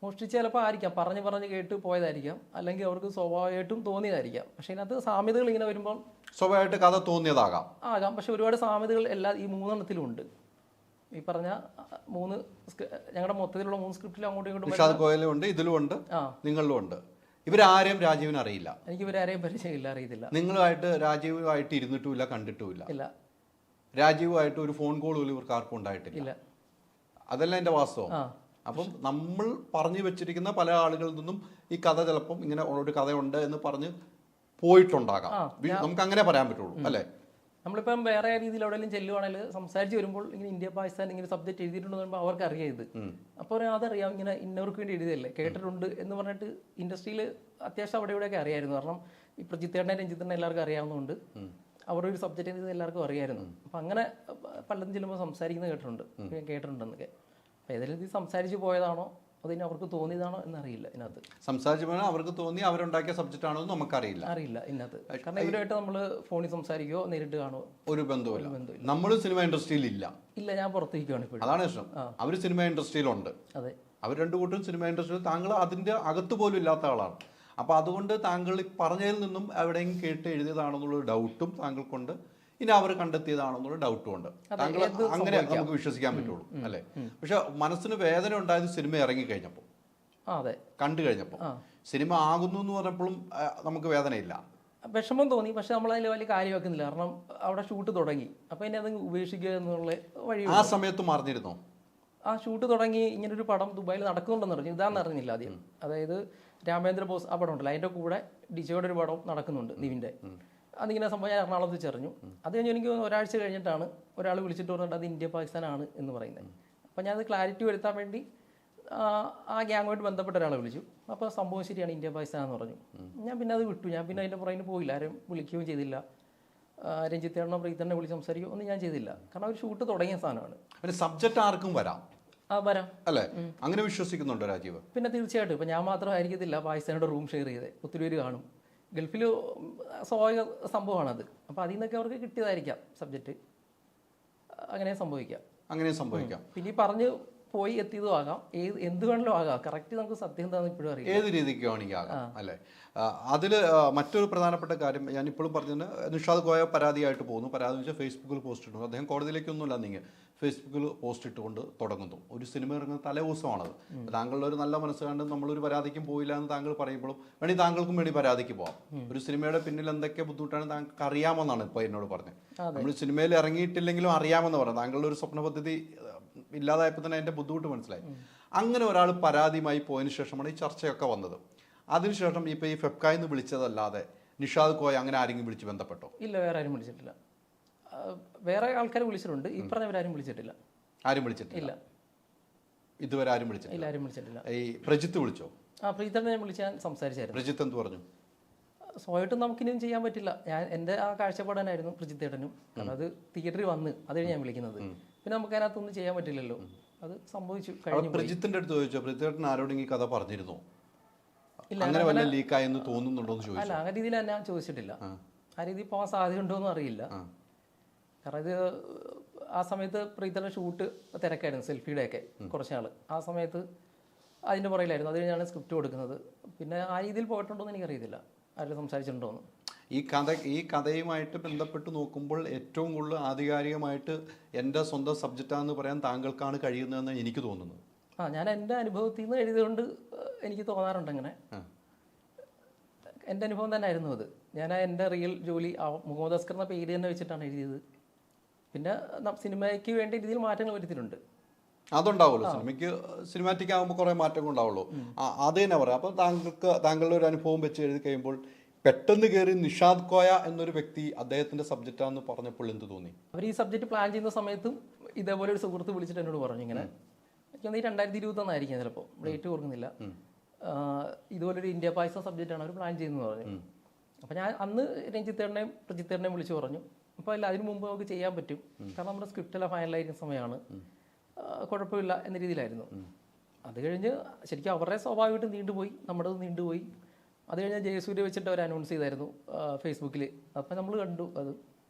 മോഷ്ടിച്ച് ചിലപ്പോൾ ആയിരിക്കാം, പറഞ്ഞ് കേട്ട് പോയതായിരിക്കാം, അല്ലെങ്കിൽ അവർക്ക് സ്വാഭാവികമായിട്ടും തോന്നിയതായിരിക്കാം. പക്ഷേ ഇതിനകത്ത് സാമ്യതകൾ ഇങ്ങനെ വരുമ്പോൾ സ്വാഭാവികമായിട്ട് കഥ തോന്നിയതാകാം. പക്ഷെ ഒരുപാട് സാമ്യതകൾ ഈ 3 എണ്ണത്തിലും ഉണ്ട്. ഈ പറഞ്ഞ 3 ഞങ്ങളുടെ മൊത്തത്തിലുള്ള 3 സ്ക്രിപ്റ്റിലും അങ്ങോട്ടും ഇങ്ങോട്ടും നിഷാദ് കോയലും ഉണ്ട്, ഇതിലും ഉണ്ട്, നിങ്ങളിലും ഉണ്ട്. ഇവരാരെയും രാജീവിന് അറിയില്ല. എനിക്ക് ഇവരാരെയും പരിചയമില്ല, അറിയത്തില്ല. നിങ്ങളുമായിട്ട് രാജീവുമായിട്ട് ഇരുന്നിട്ടുമില്ല, കണ്ടിട്ടുമില്ല. ഇല്ല. രാജീവുമായിട്ട് ഒരു ഫോൺ കോൾ പോലും ഇവർക്ക് ആർക്കും ഉണ്ടായിട്ടില്ല. അതല്ല എൻ്റെ വാസ്തവം. അപ്പം നമ്മൾ പറഞ്ഞു വെച്ചിരിക്കുന്ന പല ആളുകളിൽ നിന്നും ഈ കഥ ചിലപ്പം ഇങ്ങനെ ഒരു കഥയുണ്ട് എന്ന് പറഞ്ഞ് പോയിട്ടുണ്ടാകാം. നമുക്ക് അങ്ങനെ പറയാൻ പറ്റുള്ളൂ അല്ലേ? നമ്മളിപ്പം വേറെ രീതിയിൽ എവിടെയെങ്കിലും ചെല്ലുവാണെങ്കിൽ സംസാരിച്ച് വരുമ്പോൾ ഇങ്ങനെ ഇന്ത്യ പാകിസ്ഥാൻ ഇങ്ങനെ സബ്ജക്റ്റ് എഴുതിയിട്ടുണ്ടെന്ന് പറയുമ്പോൾ അവർക്ക് അറിയാം ഇത്. അപ്പോൾ അതറിയാം, ഇങ്ങനെ ഇന്നവർക്ക് വേണ്ടി എഴുതിയല്ലേ, കേട്ടിട്ടുണ്ട് എന്ന് പറഞ്ഞിട്ട് ഇൻഡസ്ട്രിയിൽ അത്യാവശ്യം അവിടെ ഇവിടെയൊക്കെ അറിയായിരുന്നു. കാരണം ഈ പ്രജിത്തേട്ടനെ രഞ്ജിത്തിനെ എല്ലാവർക്കും അറിയാവുന്നതുകൊണ്ട് അവരുടെ ഒരു സബ്ജക്റ്റ് ചെയ്തത് എല്ലാവർക്കും അറിയായിരുന്നു. അപ്പം അങ്ങനെ പലതും ചെല്ലുമ്പോൾ സംസാരിക്കുന്നത് കേട്ടിട്ടുണ്ടെന്നൊക്കെ. അപ്പോൾ ഏതെങ്കിലും ഇത് സംസാരിച്ച് പോയതാണോ അതിന് അവർക്ക് തോന്നിയതാണോ എന്നറിയില്ല. ഇതിനകത്ത് സംസാരിച്ചപ്പോൾ അവർക്ക് തോന്നി അവരുണ്ടാക്കിയ സബ്ജക്റ്റ് ആണോ എന്ന് നമുക്കറിയില്ല. അറിയില്ല ഇതിനകത്ത്. കാരണം ഇവരുമായിട്ട് നമ്മൾ ഫോണിൽ സംസാരിക്കുകയോ നേരിട്ട് കാണുമോ ഒരു ബന്ധമില്ല. നമ്മളും സിനിമ ഇൻഡസ്ട്രിയിൽ ഇല്ല. ഞാൻ പുറത്തേക്കാണ് ഇപ്പോഴും. അതാണ് ഇഷ്ടം. അവർ സിനിമ ഇൻഡസ്ട്രിയിലുണ്ട്. അതെ, അവർ രണ്ടു കൂട്ടരും സിനിമ ഇൻഡസ്ട്രിയിൽ. താങ്കൾ അതിന്റെ അകത്ത് പോലും ഇല്ലാത്ത ആളാണ്. അപ്പൊ അതുകൊണ്ട് താങ്കൾ പറഞ്ഞതിൽ നിന്നും എവിടെയെങ്കിലും കേട്ട് എഴുതിയതാണെന്നുള്ള ഡൗട്ടും താങ്കൾക്കുണ്ട്. ഇനി അവർ കണ്ടെത്തിയതാണെന്നുള്ള ഡൗട്ടും ഉണ്ട്. താങ്കൾ അങ്ങനെ നമുക്ക് വിശ്വസിക്കാൻ പറ്റുള്ളൂ അല്ലേ? പക്ഷെ മനസ്സിന് വേദന ഉണ്ടായത് സിനിമ ഇറങ്ങിക്കഴിഞ്ഞപ്പോൾ, കണ്ടു കഴിഞ്ഞപ്പോൾ. സിനിമ ആകുന്നു എന്ന് പറഞ്ഞപ്പോഴും നമുക്ക് വേദനയില്ല, വിഷമം തോന്നി. പക്ഷെ നമ്മൾ അതിൽ വലിയ കാര്യം വെക്കുന്നില്ല. കാരണം അവിടെ ഷൂട്ട് തുടങ്ങി. അപ്പൊ ഇനി അത് ഉപേക്ഷിക്കുക എന്നുള്ള വഴി. ആ സമയത്ത് മറിഞ്ഞിരുന്നോ? ആ ഷൂട്ട് തുടങ്ങി, ഇങ്ങനൊരു പടം ദുബായിൽ നടക്കുന്നുണ്ടെന്ന് അറിഞ്ഞു. ഇതാണെന്ന് അറിഞ്ഞില്ല ആദ്യം. അതായത് രാമേന്ദ്ര ബോസ് ആ പടം ഉണ്ടല്ലോ, അതിൻ്റെ കൂടെ ഡിജോയുടെ ഒരു പടം നടക്കുന്നുണ്ട് നിവിൻ്റെ. അതിങ്ങനെ സംഭവം ഞാൻ എറണാകുളത്ത് ചെറിഞ്ഞു. അത് കഴിഞ്ഞ് എനിക്ക് ഒരാഴ്ച കഴിഞ്ഞിട്ടാണ് ഒരാൾ വിളിച്ചിട്ട് പറഞ്ഞിട്ട് അത് ഇന്ത്യ പാകിസ്ഥാനാണ് എന്ന് പറയുന്നത്. അപ്പോൾ ഞാനത് ക്ലാരിറ്റി വരുത്താൻ വേണ്ടി ആ ഗ്യാങ്ങുമായിട്ട് ബന്ധപ്പെട്ട ഒരാളെ വിളിച്ചു. അപ്പോൾ സംഭവം ശരിയാണ്, ഇന്ത്യ പാകിസ്ഥാൻ എന്ന് പറഞ്ഞു. ഞാൻ പിന്നെ അത് വിട്ടു. ഞാൻ പിന്നെ അതിൻ്റെ പുറകിന് പോയില്ല, ആരും വിളിക്കുകയും ചെയ്തില്ല. രഞ്ജിത്തേണ്ണോ പ്രീതണ്ണെ വിളിച്ച് സംസാരിക്കുകയോ ഒന്നും ഞാൻ ചെയ്തില്ല. കാരണം അവർ ഷൂട്ട് തുടങ്ങിയ സാധനമാണ്. സബ്ജക്റ്റ് ആർക്കും വരാം വരാം അല്ലേ? അങ്ങനെ വിശ്വസിക്കുന്നുണ്ടോ രാജീവ്? പിന്നെ തീർച്ചയായിട്ടും. ഇപ്പം ഞാൻ മാത്രമായിരിക്കത്തില്ല പാകിസ്ഥാനോട് റൂം ഷെയർ ചെയ്തത്, ഒത്തിരി പേര് കാണും. ഗൾഫിൽ സ്വാഭാവിക സംഭവമാണത്. അപ്പോൾ അതിൽ നിന്നൊക്കെ അവർക്ക് കിട്ടിയതായിരിക്കാം സബ്ജക്റ്റ്. അങ്ങനെ സംഭവിക്കാം. പിന്നെ ഈ പറഞ്ഞ് പോയി എത്തിയതും ആകാം, എന്ത് വേണമെങ്കിലും ആകാം. കറക്റ്റ് നമുക്ക് സത്യം എന്താണെന്ന് ഇപ്പോഴും അറിയാം. ഏത് രീതിക്ക് വേണമെങ്കിൽ ആകാം അല്ലേ? അതിൽ മറ്റൊരു പ്രധാനപ്പെട്ട കാര്യം ഞാൻ ഇപ്പോഴും പറഞ്ഞത്, നിഷാദ് കോയ പരാതിയായിട്ട് പോകുന്നു. പരാതി വെച്ചാൽ ഫേസ്ബുക്കിൽ പോസ്റ്റ് ഇട്ടു. അദ്ദേഹം കോടതിയിലേക്കൊന്നുമില്ല, നിങ്ങൾ ഫേസ്ബുക്കിൽ പോസ്റ്റ് ഇട്ടുകൊണ്ട് തുടങ്ങുന്നു. ഒരു സിനിമ ഇറങ്ങുന്ന തലേദിവസമാണത്. താങ്കളുടെ ഒരു നല്ല മനസ്സ് കണ്ട് നമ്മളൊരു പരാതിക്കും പോയില്ല എന്ന് താങ്കൾ പറയുമ്പോഴും വേണമെങ്കിൽ താങ്കൾക്കും വേണ്ടി പരാതിക്ക് പോകാം. ഒരു സിനിമയുടെ പിന്നിൽ എന്തൊക്കെ ബുദ്ധിമുട്ടാണ് താങ്കൾക്ക് അറിയാമെന്നാണ് ഇപ്പോൾ എന്നോട് പറഞ്ഞത്. നമ്മൾ സിനിമയിൽ ഇറങ്ങിയിട്ടില്ലെങ്കിലും അറിയാമെന്ന് പറഞ്ഞു. താങ്കളുടെ ഒരു സ്വപ്ന പദ്ധതി ഇല്ലാതായപ്പോൾ തന്നെ അതിൻ്റെ ബുദ്ധിമുട്ട് മനസ്സിലായി. അങ്ങനെ ഒരാൾ പരാതിയുമായി പോയതിനു ശേഷമാണ് ഈ ചർച്ചയൊക്കെ വന്നത്. അതിനുശേഷം ഇപ്പോൾ ഈ ഫെബ്കായിന്ന് വിളിച്ചതല്ലാതെ നിഷാദ് കോയ അങ്ങനെ ആരെങ്കിലും വിളിച്ച് ബന്ധപ്പെട്ടോ? ഇല്ല, വേറെ ആരും വിളിച്ചിട്ടില്ല. വേറെ ആൾക്കാർ വിളിച്ചിട്ടുണ്ട്, ഈ പറഞ്ഞവരാരും വിളിച്ചിട്ടില്ല. ആരും വിളിച്ചിട്ടില്ല ഇതുവരെ? ആരും വിളിച്ചിട്ടില്ല. ഈ പ്രജിത്ത് വിളിച്ചോ? പ്രീതണ്ണെ ഞാൻ വിളിച്ച് ഞാൻ സംസാരിച്ചായിരുന്നു. പ്രജിത്ത് എന്ത് പറഞ്ഞു? സ്വയമായിട്ടും നമുക്കിനിയും ചെയ്യാൻ പറ്റില്ല. ഞാൻ എൻ്റെ ആ കാഴ്ചപ്പാടാനായിരുന്നു പ്രജിത്തേട്ടനും. കാരണം അത് തിയേറ്ററിൽ വന്ന് അത് ഞാൻ വിളിക്കുന്നത്. പിന്നെ നമുക്ക് അതിനകത്തൊന്നും ചെയ്യാൻ പറ്റില്ലല്ലോ. അത് സംഭവിച്ചു കഴിഞ്ഞു. പ്രജിത്തിന്റെ അടുത്ത് ചോദിച്ചോ? പ്രജിത്തേട്ടൻ ആരോടെങ്കിലും ഈ കഥ പറഞ്ഞിരുന്നോ? അങ്ങനെ വല്ല ലീക്കായെന്ന് തോന്നുന്നുണ്ടോ എന്ന് ചോദിച്ചു? അല്ല, ആ രീതിയിൽ ഞാൻ ചോദിച്ചിട്ടില്ല. ആ രീതിയിൽ പോകാൻ സാധ്യതയുണ്ടോ എന്ന് അറിയില്ല. കാരണം ഇത് ആ സമയത്ത് പ്രീതയുടെ ഷൂട്ട് തിരക്കായിരുന്നു, സെൽഫിയുടെ ഒക്കെ കുറച്ച് നാൾ. ആ സമയത്ത് അതിൻ്റെ പുറകിലായിരുന്നു. അത് കഴിഞ്ഞാണ് സ്ക്രിപ്റ്റ് കൊടുക്കുന്നത്. പിന്നെ ആ രീതിയിൽ പോയിട്ടുണ്ടോ എന്ന് എനിക്കറിയത്തില്ല, ആരും സംസാരിച്ചിട്ടുണ്ടോ എന്ന്. ഈ കഥയുമായിട്ട് ബന്ധപ്പെട്ട് നോക്കുമ്പോൾ ഏറ്റവും കൂടുതൽ ആധികാരികമായിട്ട് എൻ്റെ സ്വന്തം സബ്ജക്റ്റാണെന്ന് പറയാൻ താങ്കൾക്കാണ് കഴിയുന്നതെന്ന് എനിക്ക് തോന്നുന്നത്. ഞാൻ എൻ്റെ അനുഭവത്തിൽ നിന്ന് എഴുതിയതുകൊണ്ട് എനിക്ക് തോന്നാറുണ്ട് അങ്ങനെ. എൻ്റെ അനുഭവം തന്നെ ആയിരുന്നു അത്. ഞാൻ എൻ്റെ റിയൽ ജോലി മുഹമ്മദ് അസ്കർ എന്ന പേര് തന്നെ വെച്ചിട്ടാണ് എഴുതിയത്. പിന്നെ സിനിമയ്ക്ക് വേണ്ട രീതിയിൽ മാറ്റങ്ങൾ വരുത്തിയിട്ടുണ്ട്. അതുണ്ടാവുമല്ലോ, സിനിമാറ്റിക് ആകുമ്പോൾ കുറേ മാറ്റങ്ങൾ ഉണ്ടാവുള്ളൂ. അത് തന്നെ പറയാം. അപ്പോൾ താങ്കളുടെ ഒരു അനുഭവം വെച്ച് എഴുതി കഴിയുമ്പോൾ പെട്ടെന്ന് കയറി നിഷാദ് കോയ എന്നൊരു വ്യക്തി അദ്ദേഹത്തിന്റെ സബ്ജക്റ്റാന്ന് പറഞ്ഞപ്പോൾ എന്ത് തോന്നി? അവർ ഈ സബ്ജക്റ്റ് പ്ലാൻ ചെയ്യുന്ന സമയത്തും ഇതേപോലെ ഒരു സുഹൃത്ത് വിളിച്ചിട്ട് എന്നോട് പറഞ്ഞു ഇങ്ങനെ. എനിക്ക് 2021 ചിലപ്പോൾ ഡേറ്റ് ഓർക്കുന്നില്ല. ഇതുപോലൊരു ഇന്ത്യ പാകിസ്ഥാൻ സബ്ജക്റ്റാണ് അവർ പ്ലാൻ ചെയ്യുന്നത് പറഞ്ഞു. അപ്പോൾ ഞാൻ അന്ന് രഞ്ജിത്തേട്ടനെയും പ്രജിത്തേട്ടനെയും വിളിച്ച് പറഞ്ഞു, അപ്പോൾ അല്ല അതിന് മുമ്പ് നമുക്ക് ചെയ്യാൻ പറ്റും, കാരണം നമ്മുടെ സ്ക്രിപ്റ്റെല്ലാം ഫൈനലായിരിക്കുന്ന സമയമാണ്, കുഴപ്പമില്ല എന്ന രീതിയിലായിരുന്നു. അത് കഴിഞ്ഞ് ശരിക്കും അവരുടെ സ്വാഭാവികമായിട്ട് നീണ്ടുപോയി, നമ്മുടെ നീണ്ടുപോയി. അത് കഴിഞ്ഞ് ജയസൂര്യ വെച്ചിട്ട് അവർ അനൗൺസ് ചെയ്തായിരുന്നു ഫേസ്ബുക്കിൽ. അപ്പോൾ നമ്മൾ കണ്ടു അത്.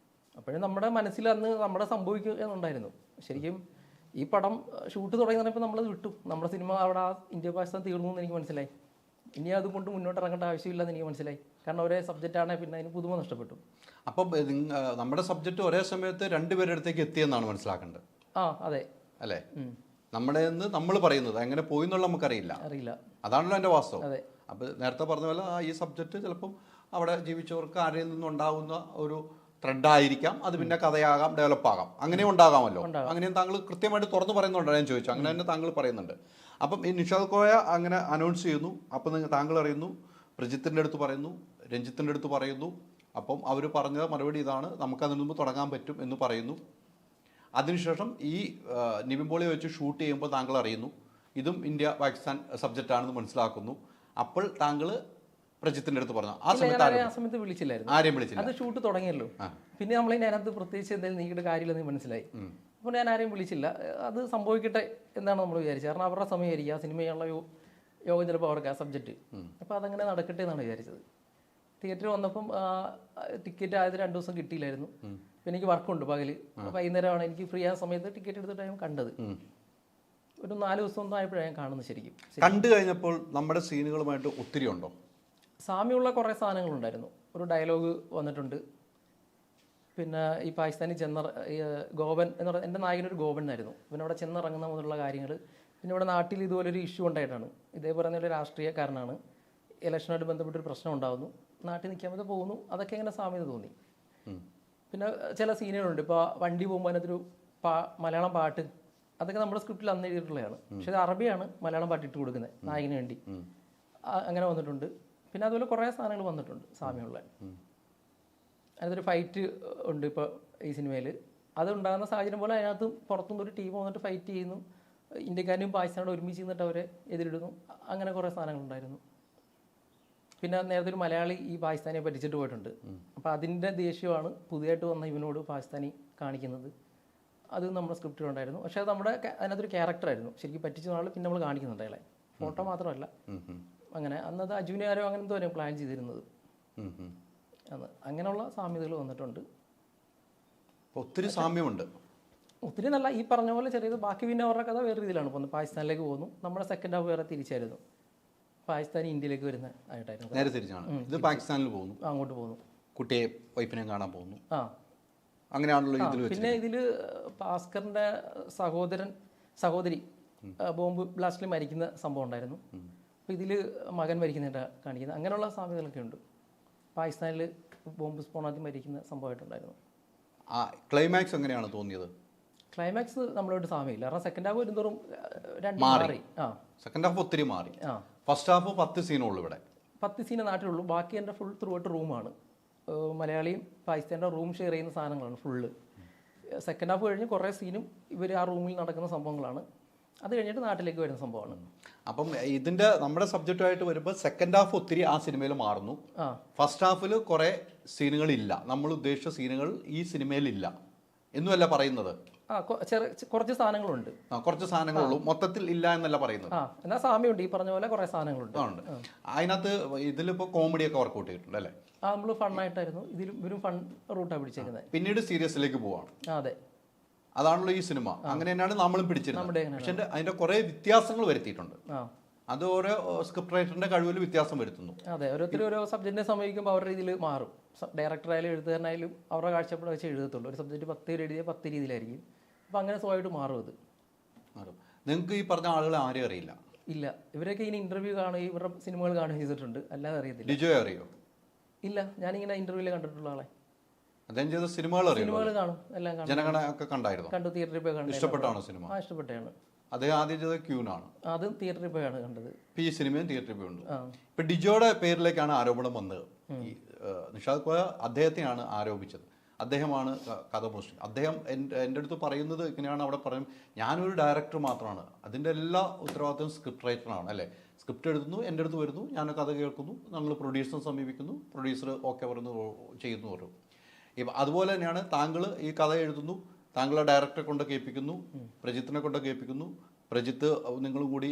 അപ്പോഴും നമ്മുടെ മനസ്സിൽ അന്ന് നമ്മുടെ സംഭവിക്കുന്നുണ്ടായിരുന്നു. ശരിക്കും ഈ പടം ഷൂട്ട് തുടങ്ങി പറഞ്ഞപ്പോൾ നമ്മളത് വിട്ടു. നമ്മുടെ സിനിമ അവിടെ ആ ഇന്ത്യ പാകിസ്ഥാൻ തീർന്നു എന്ന് എനിക്ക് മനസ്സിലായി. ഇനി അതുകൊണ്ട് മുന്നോട്ട് ഇറങ്ങേണ്ട ആവശ്യമില്ലെന്ന് എനിക്ക് മനസ്സിലായി. കാരണം ഒരേ സബ്ജക്റ്റാണ്, പിന്നെ അതിന് പുതുമ നഷ്ടപ്പെട്ടു. അപ്പം നമ്മുടെ സബ്ജക്റ്റ് ഒരേ സമയത്ത് രണ്ടുപേരുടെ അടുത്തേക്ക് എത്തിയെന്നാണ് മനസ്സിലാക്കേണ്ടത്. അതെ അല്ലേ? നമ്മുടെ നമ്മൾ പറയുന്നത് എങ്ങനെ പോയി എന്നുള്ള നമുക്കറിയില്ല, അറിയില്ല. അതാണല്ലോ എൻ്റെ വാസ്തവം. അതെ. അപ്പോൾ നേരത്തെ പറഞ്ഞ പോലെ ഈ സബ്ജക്റ്റ് ചിലപ്പം അവിടെ ജീവിച്ചവർക്ക് ആരിൽ നിന്നുണ്ടാകുന്ന ഒരു ത്രെഡായിരിക്കാം, അത് പിന്നെ കഥയാകാം, ഡെവലപ്പാകാം, അങ്ങനെയും ഉണ്ടാകാമല്ലോ. അങ്ങനെയും താങ്കൾ കൃത്യമായിട്ട് തുറന്നു പറയുന്നുണ്ടോ ഞാൻ ചോദിച്ചു. അങ്ങനെ തന്നെ താങ്കൾ പറയുന്നുണ്ട്. അപ്പം ഈ നിഷാദ് കോയ അങ്ങനെ അനൗൺസ് ചെയ്യുന്നു. അപ്പം താങ്കൾ അറിയുന്നു, പ്രജിത്തിൻ്റെ അടുത്ത് പറയുന്നു, രഞ്ജിത്തിൻ്റെ അടുത്ത് പറയുന്നു. അപ്പം അവർ പറഞ്ഞ മറുപടി ഇതാണ്, നമുക്കതിന് മുമ്പ് തുടങ്ങാൻ പറ്റും എന്ന് പറയുന്നു. അതിനുശേഷം ഈ നിവിൻ പോളിയെ വെച്ച് ഷൂട്ട് ചെയ്യുമ്പോൾ താങ്കൾ അറിയുന്നു ഇതും ഇന്ത്യ പാകിസ്ഥാൻ സബ്ജക്റ്റാണെന്ന് മനസ്സിലാക്കുന്നു. അപ്പോൾ താങ്കൾ പ്രജിത്തിന്റെ അടുത്ത് പറഞ്ഞു. ആ സമയത്ത് വിളിച്ചില്ലായിരുന്നു, ആരെയും വിളിച്ചില്ല. അത് ഷൂട്ട് തുടങ്ങിയല്ലോ. പിന്നെ നമ്മളതിനകത്ത് പ്രത്യേകിച്ച് എന്തെങ്കിലും നീക്കിയിട്ട് കാര്യമില്ലെന്ന് മനസ്സിലായി. അപ്പോൾ ഞാൻ ആരെയും വിളിച്ചില്ല, അത് സംഭവിക്കട്ടെ എന്നാണ് നമ്മൾ വിചാരിച്ചത്. കാരണം അവരുടെ സമയമായിരിക്കും, ആ സിനിമയുള്ള യോഗം ചിലപ്പോൾ അവർക്ക് ആ സബ്ജക്റ്റ്. അപ്പോൾ അതങ്ങനെ നടക്കട്ടെ എന്നാണ് വിചാരിച്ചത്. തിയേറ്ററിൽ വന്നപ്പം ടിക്കറ്റ് ആയത് 2 ദിവസം കിട്ടിയില്ലായിരുന്നു. പിന്നെ എനിക്ക് വർക്കുണ്ട് പകല്, വൈകുന്നേരമാണ് എനിക്ക് ഫ്രീ ആയ സമയത്ത് ടിക്കറ്റ് എടുത്തിട്ട് ഞാൻ കണ്ടത്. ഒരു 4 ദിവസം ഒന്നും ആയപ്പോഴാണ് ഞാൻ കാണുന്നത്. ശരിക്കും കണ്ടു കഴിഞ്ഞപ്പോൾ നമ്മുടെ സീനുകളുമായിട്ട് ഒത്തിരി ഉണ്ടോ? സാമ്യമുള്ള കുറേ സാധനങ്ങളുണ്ടായിരുന്നു. ഒരു ഡയലോഗ് വന്നിട്ടുണ്ട്. പിന്നെ ഈ പാകിസ്ഥാനിൽ ഗോവൻ എന്ന് പറയുന്നത് എൻ്റെ നായകനൊരു ഗോവൻ എന്നായിരുന്നു. പിന്നെ അവിടെ ചെന്നിറങ്ങുന്ന മുതലുള്ള കാര്യങ്ങൾ. പിന്നെ ഇവിടെ നാട്ടിൽ ഇതുപോലൊരു ഇഷ്യൂ ഉണ്ടായിട്ടാണ്. ഇതേപോലെ ഒരു രാഷ്ട്രീയക്കാരനാണ്, ഇലക്ഷനായിട്ട് ബന്ധപ്പെട്ടൊരു പ്രശ്നം ഉണ്ടാകുന്നു, നാട്ടിൽ നിൽക്കാൻ പറ്റാതെ പോകുന്നു. അതൊക്കെ ഇങ്ങനെ സാമ്യത തോന്നി. പിന്നെ ചില സീനുകളുണ്ട്. ഇപ്പോൾ വണ്ടി പോകുമ്പോൾ അതിനകത്തൊരു മലയാളം പാട്ട്, അതൊക്കെ നമ്മുടെ സ്ക്രിപ്റ്റിൽ അന്ന് എഴുതിയിട്ടുള്ളതാണ്. പക്ഷേ അത് അറബിയാണ് മലയാളം പാട്ട് ഇട്ട് കൊടുക്കുന്നത് നായകന് വേണ്ടി. അങ്ങനെ വന്നിട്ടുണ്ട്. പിന്നെ അതുപോലെ കുറേ സാധനങ്ങൾ വന്നിട്ടുണ്ട് സാമ്യമുള്ള. അതിനകത്തൊരു ഫൈറ്റ് ഉണ്ട് ഇപ്പോൾ ഈ സിനിമയിൽ. അതുണ്ടാകുന്ന സാഹചര്യം പോലെ അതിനകത്ത് പുറത്തുനിന്ന് ഒരു ടീം വന്നിട്ട് ഫൈറ്റ് ചെയ്യുന്നു, ഇന്ത്യക്കാരും പാകിസ്ഥാനോട് ഒരുമിച്ച് നിന്നിട്ട് അവരെ എതിരിടുന്നു. അങ്ങനെ കുറേ സാധനങ്ങളുണ്ടായിരുന്നു. പിന്നെ നേരത്തെ ഒരു മലയാളി ഈ പാകിസ്ഥാനെ പറ്റിച്ചിട്ട് പോയിട്ടുണ്ട്. അപ്പോൾ അതിൻ്റെ ദേഷ്യമാണ് പുതിയതായിട്ട് വന്ന ഇവനോട് പാകിസ്ഥാനി കാണിക്കുന്നത്. അത് നമ്മുടെ സ്ക്രിപ്റ്റിലുണ്ടായിരുന്നു. പക്ഷേ അത് നമ്മുടെ അതിനകത്തൊരു ക്യാരക്ടറായിരുന്നു. ശരിക്കും പറ്റിച്ച നാൾ പിന്നെ നമ്മൾ കാണിക്കുന്നുണ്ട് അയാളെ, ഫോട്ടോ മാത്രമല്ല. അങ്ങനെ അന്നത് അജുവിനെ ആരോ അങ്ങനെ എന്തോ പ്ലാൻ ചെയ്തിരുന്നത് അന്ന്. അങ്ങനെയുള്ള സാമ്യതകൾ വന്നിട്ടുണ്ട്. ഒത്തിരി സാമ്യമുണ്ട്. ഒത്തിരി നല്ല ഈ പറഞ്ഞ പോലെ ചെറിയത്. ബാക്കി പിന്നെ അവരുടെ കഥ വേറെ രീതിയിലാണ് പോകുന്നത്. പാകിസ്ഥാനിലേക്ക് പോകുന്നു, നമ്മുടെ സെക്കൻഡ് ഹാഫ് വേറെ തിരിച്ചായിരുന്നു. പാകിസ്ഥാനി ഇന്ത്യയിലേക്ക് വരുന്ന ആയിട്ടായിരുന്നു. നേരെ തിരിച്ചാണ്. ഇത് പാകിസ്ഥാനിൽ പോകുന്നു, അങ്ങോട്ട് പോകുന്നു, കുട്ടിയെ വൈഫിനെ കാണാൻ പോകുന്നു. അങ്ങനെയാണല്ലോ ഇതിൽ. പിന്നെ ഇതിൽ ഭാസ്കറിന്റെ സഹോദരി ബോംബ് ബ്ലാസ്റ്റിൽ മരിക്കുന്ന സംഭവം ഉണ്ടായിരുന്നു. അപ്പോൾ ഇതിൽ മകൻ മരിക്കുന്നതായിട്ട് കാണിക്കുന്നത്. അങ്ങനെയുള്ള സാമ്യതകളൊക്കെ ഉണ്ട്. പാകിസ്ഥാനിൽ ബോംബ് സ്ഫോടനത്തിൽ മരിക്കുന്ന സംഭവമായിട്ടുണ്ടായിരുന്നു. ക്ലൈമാക്സ് എങ്ങനെയാണ് തോന്നിയത്? ക്ലൈമാക്സ് നമ്മളോട് സാമ്യമില്ല. കാരണം സെക്കൻഡ് ഹാഫ് വരുന്നതോറും മാറി. സെക്കൻഡ് ഹാഫ് ഒത്തിരി മാറി. First half 10 സീനുള്ളൂ. ഇവിടെ 10 സീനേ നാട്ടിലുള്ളൂ. ബാക്കി എൻ്റെ ഫുൾ ത്രൂ ഔട്ട് റൂമാണ്. മലയാളിയും പാകിസ്ഥാൻ്റെ റൂം ഷെയർ ചെയ്യുന്ന സാധനങ്ങളാണ് ഫുള്ള്. സെക്കൻഡ് ഹാഫ് കഴിഞ്ഞ് കുറേ സീനും ഇവർ ആ റൂമിൽ നടക്കുന്ന സംഭവങ്ങളാണ്. അത് കഴിഞ്ഞിട്ട് നാട്ടിലേക്ക് വരുന്ന സംഭവമാണ്. അപ്പം ഇതിന്റെ നമ്മുടെ സബ്ജക്റ്റുമായിട്ട് വരുമ്പോൾ സെക്കൻഡ് ഹാഫ് ഒത്തിരി ആ സിനിമയിൽ മാറുന്നു. ഫസ്റ്റ് ഹാഫിൽ കുറേ സീനുകളില്ല, നമ്മൾ ഉദ്ദേശിച്ച സീനുകൾ ഈ സിനിമയിലില്ല എന്നുമല്ല പറയുന്നത്. കുറച്ച് സാധനങ്ങളുണ്ട്, കുറച്ച് സാധനങ്ങളുള്ളൂ, മൊത്തത്തിൽ ഇല്ല എന്നല്ല പറയുന്നത്. എന്നാൽ സാമ്യമുണ്ട്, ഈ പറഞ്ഞ പോലെ കുറേ സാധനങ്ങളുണ്ട്. അതിനകത്ത് ഇതിലിപ്പോൾ കോമഡിയൊക്കെ വർക്കൗട്ട് ചെയ്തിട്ടുണ്ട് അല്ലേ? നമ്മൾ ഫണ്ണായിട്ടായിരുന്നു. ഇതിലും ഇവരും ഫൺ റൂട്ടാണ് പിടിച്ചേക്കുന്നത്. പിന്നീട് സീരിയസിലേക്ക് പോവാണ്. അതെ, അതാണല്ലോ ഈ സിനിമ. അങ്ങനെ തന്നെയാണ് നമ്മളും പിടിച്ചിരുന്നത്. പക്ഷെ അതിന്റെ കുറെ വ്യത്യാസങ്ങൾ വരുത്തിയിട്ടുണ്ട്. അത് ഓരോ സ്ക്രിപ്റ്റ് റൈറ്ററിന്റെ കഴിവിൽ വ്യത്യാസം വരുത്തുന്നു. അതെ, ഓരോരുത്തരും ഓരോ സബ്ജക്റ്റിനെ സമീപിക്കുമ്പോൾ അവരുടെ രീതിയിൽ മാറും. ഡയറക്ടറായാലും എഴുത്തുകാരനായാലും അവരുടെ കാഴ്ചപ്പാട് വെച്ച് എഴുതത്തുള്ളൂ. ഒരു സബ്ജക്റ്റ് 10 എഴുതിയ 10 രീതിയിലായിരിക്കും. അപ്പം അങ്ങനെ സ്വയമായിട്ട് മാറും. അത് മാറും. നിങ്ങൾക്ക് ഈ പറഞ്ഞ ആളുകളെ ആരെയും അറിയില്ല? ഇല്ല, ഇവരൊക്കെ ഇങ്ങനെ ഇന്റർവ്യൂ കാണുകയും ഇവരുടെ സിനിമകൾ കാണുകയും ചെയ്തിട്ടുണ്ട്, അല്ലാതെ അറിയത്തില്ല. ലിജോയെ അറിയോ? ഇല്ല, ഞാനിങ്ങനെ ഇന്റർവ്യൂവിൽ കണ്ടിട്ടുള്ള ആളെ. അദ്ദേഹം ചെയ്ത സിനിമകൾ കാണും, എല്ലാം കാണും. ജനഗണ ഒക്കെ കണ്ടായിരുന്നു? കണ്ടു, തിയേറ്ററിൽ പോയി കണ്ടു. ഇഷ്ടപ്പെട്ടാണോ സിനിമ? ഇഷ്ടപ്പെട്ടാണ്. അദ്ദേഹം ആദ്യം ചെയ്തത് ക്യൂനാണ്, അതും തിയേറ്ററിൽ പോയാണ് കണ്ടത്. ഈ സിനിമയും തിയേറ്ററിൽ പോയി ഉണ്ട്. ഇപ്പൊ ഡിജോയുടെ പേരിലേക്കാണ് ആരോപണം വന്നത്. ഈ നിഷാദ് കോയ അദ്ദേഹത്തെയാണ് ആരോപിച്ചത്. അദ്ദേഹമാണ് കഥ മോഷ്ടിച്ചത്. അദ്ദേഹം എൻ്റെ അടുത്ത് പറയുന്നത് ഇങ്ങനെയാണ്. അവിടെ പറയും, ഞാനൊരു ഡയറക്ടർ മാത്രമാണ്, അതിൻ്റെ എല്ലാ ഉത്തരവാദിത്വം സ്ക്രിപ്റ്റ് റൈറ്ററാണ് അല്ലേ. സ്ക്രിപ്റ്റ് എഴുതുന്നു, എൻ്റെ അടുത്ത് വരുന്നു, ഞാൻ കഥ കേൾക്കുന്നു, നമ്മൾ പ്രൊഡ്യൂസറിനെ സമീപിക്കുന്നു, പ്രൊഡ്യൂസർ ഓക്കെ പറയുന്നു, ചെയ്യുന്നു പറയും. ഇപ്പം അതുപോലെ തന്നെയാണ് താങ്കൾ ഈ കഥ എഴുതുന്നു, താങ്കളെ ഡയറക്ടറെ കൊണ്ട് കേൾപ്പിക്കുന്നു, പ്രജിത്തിനെ കൊണ്ട് കേൾപ്പിക്കുന്നു, പ്രജിത്ത് നിങ്ങളും കൂടി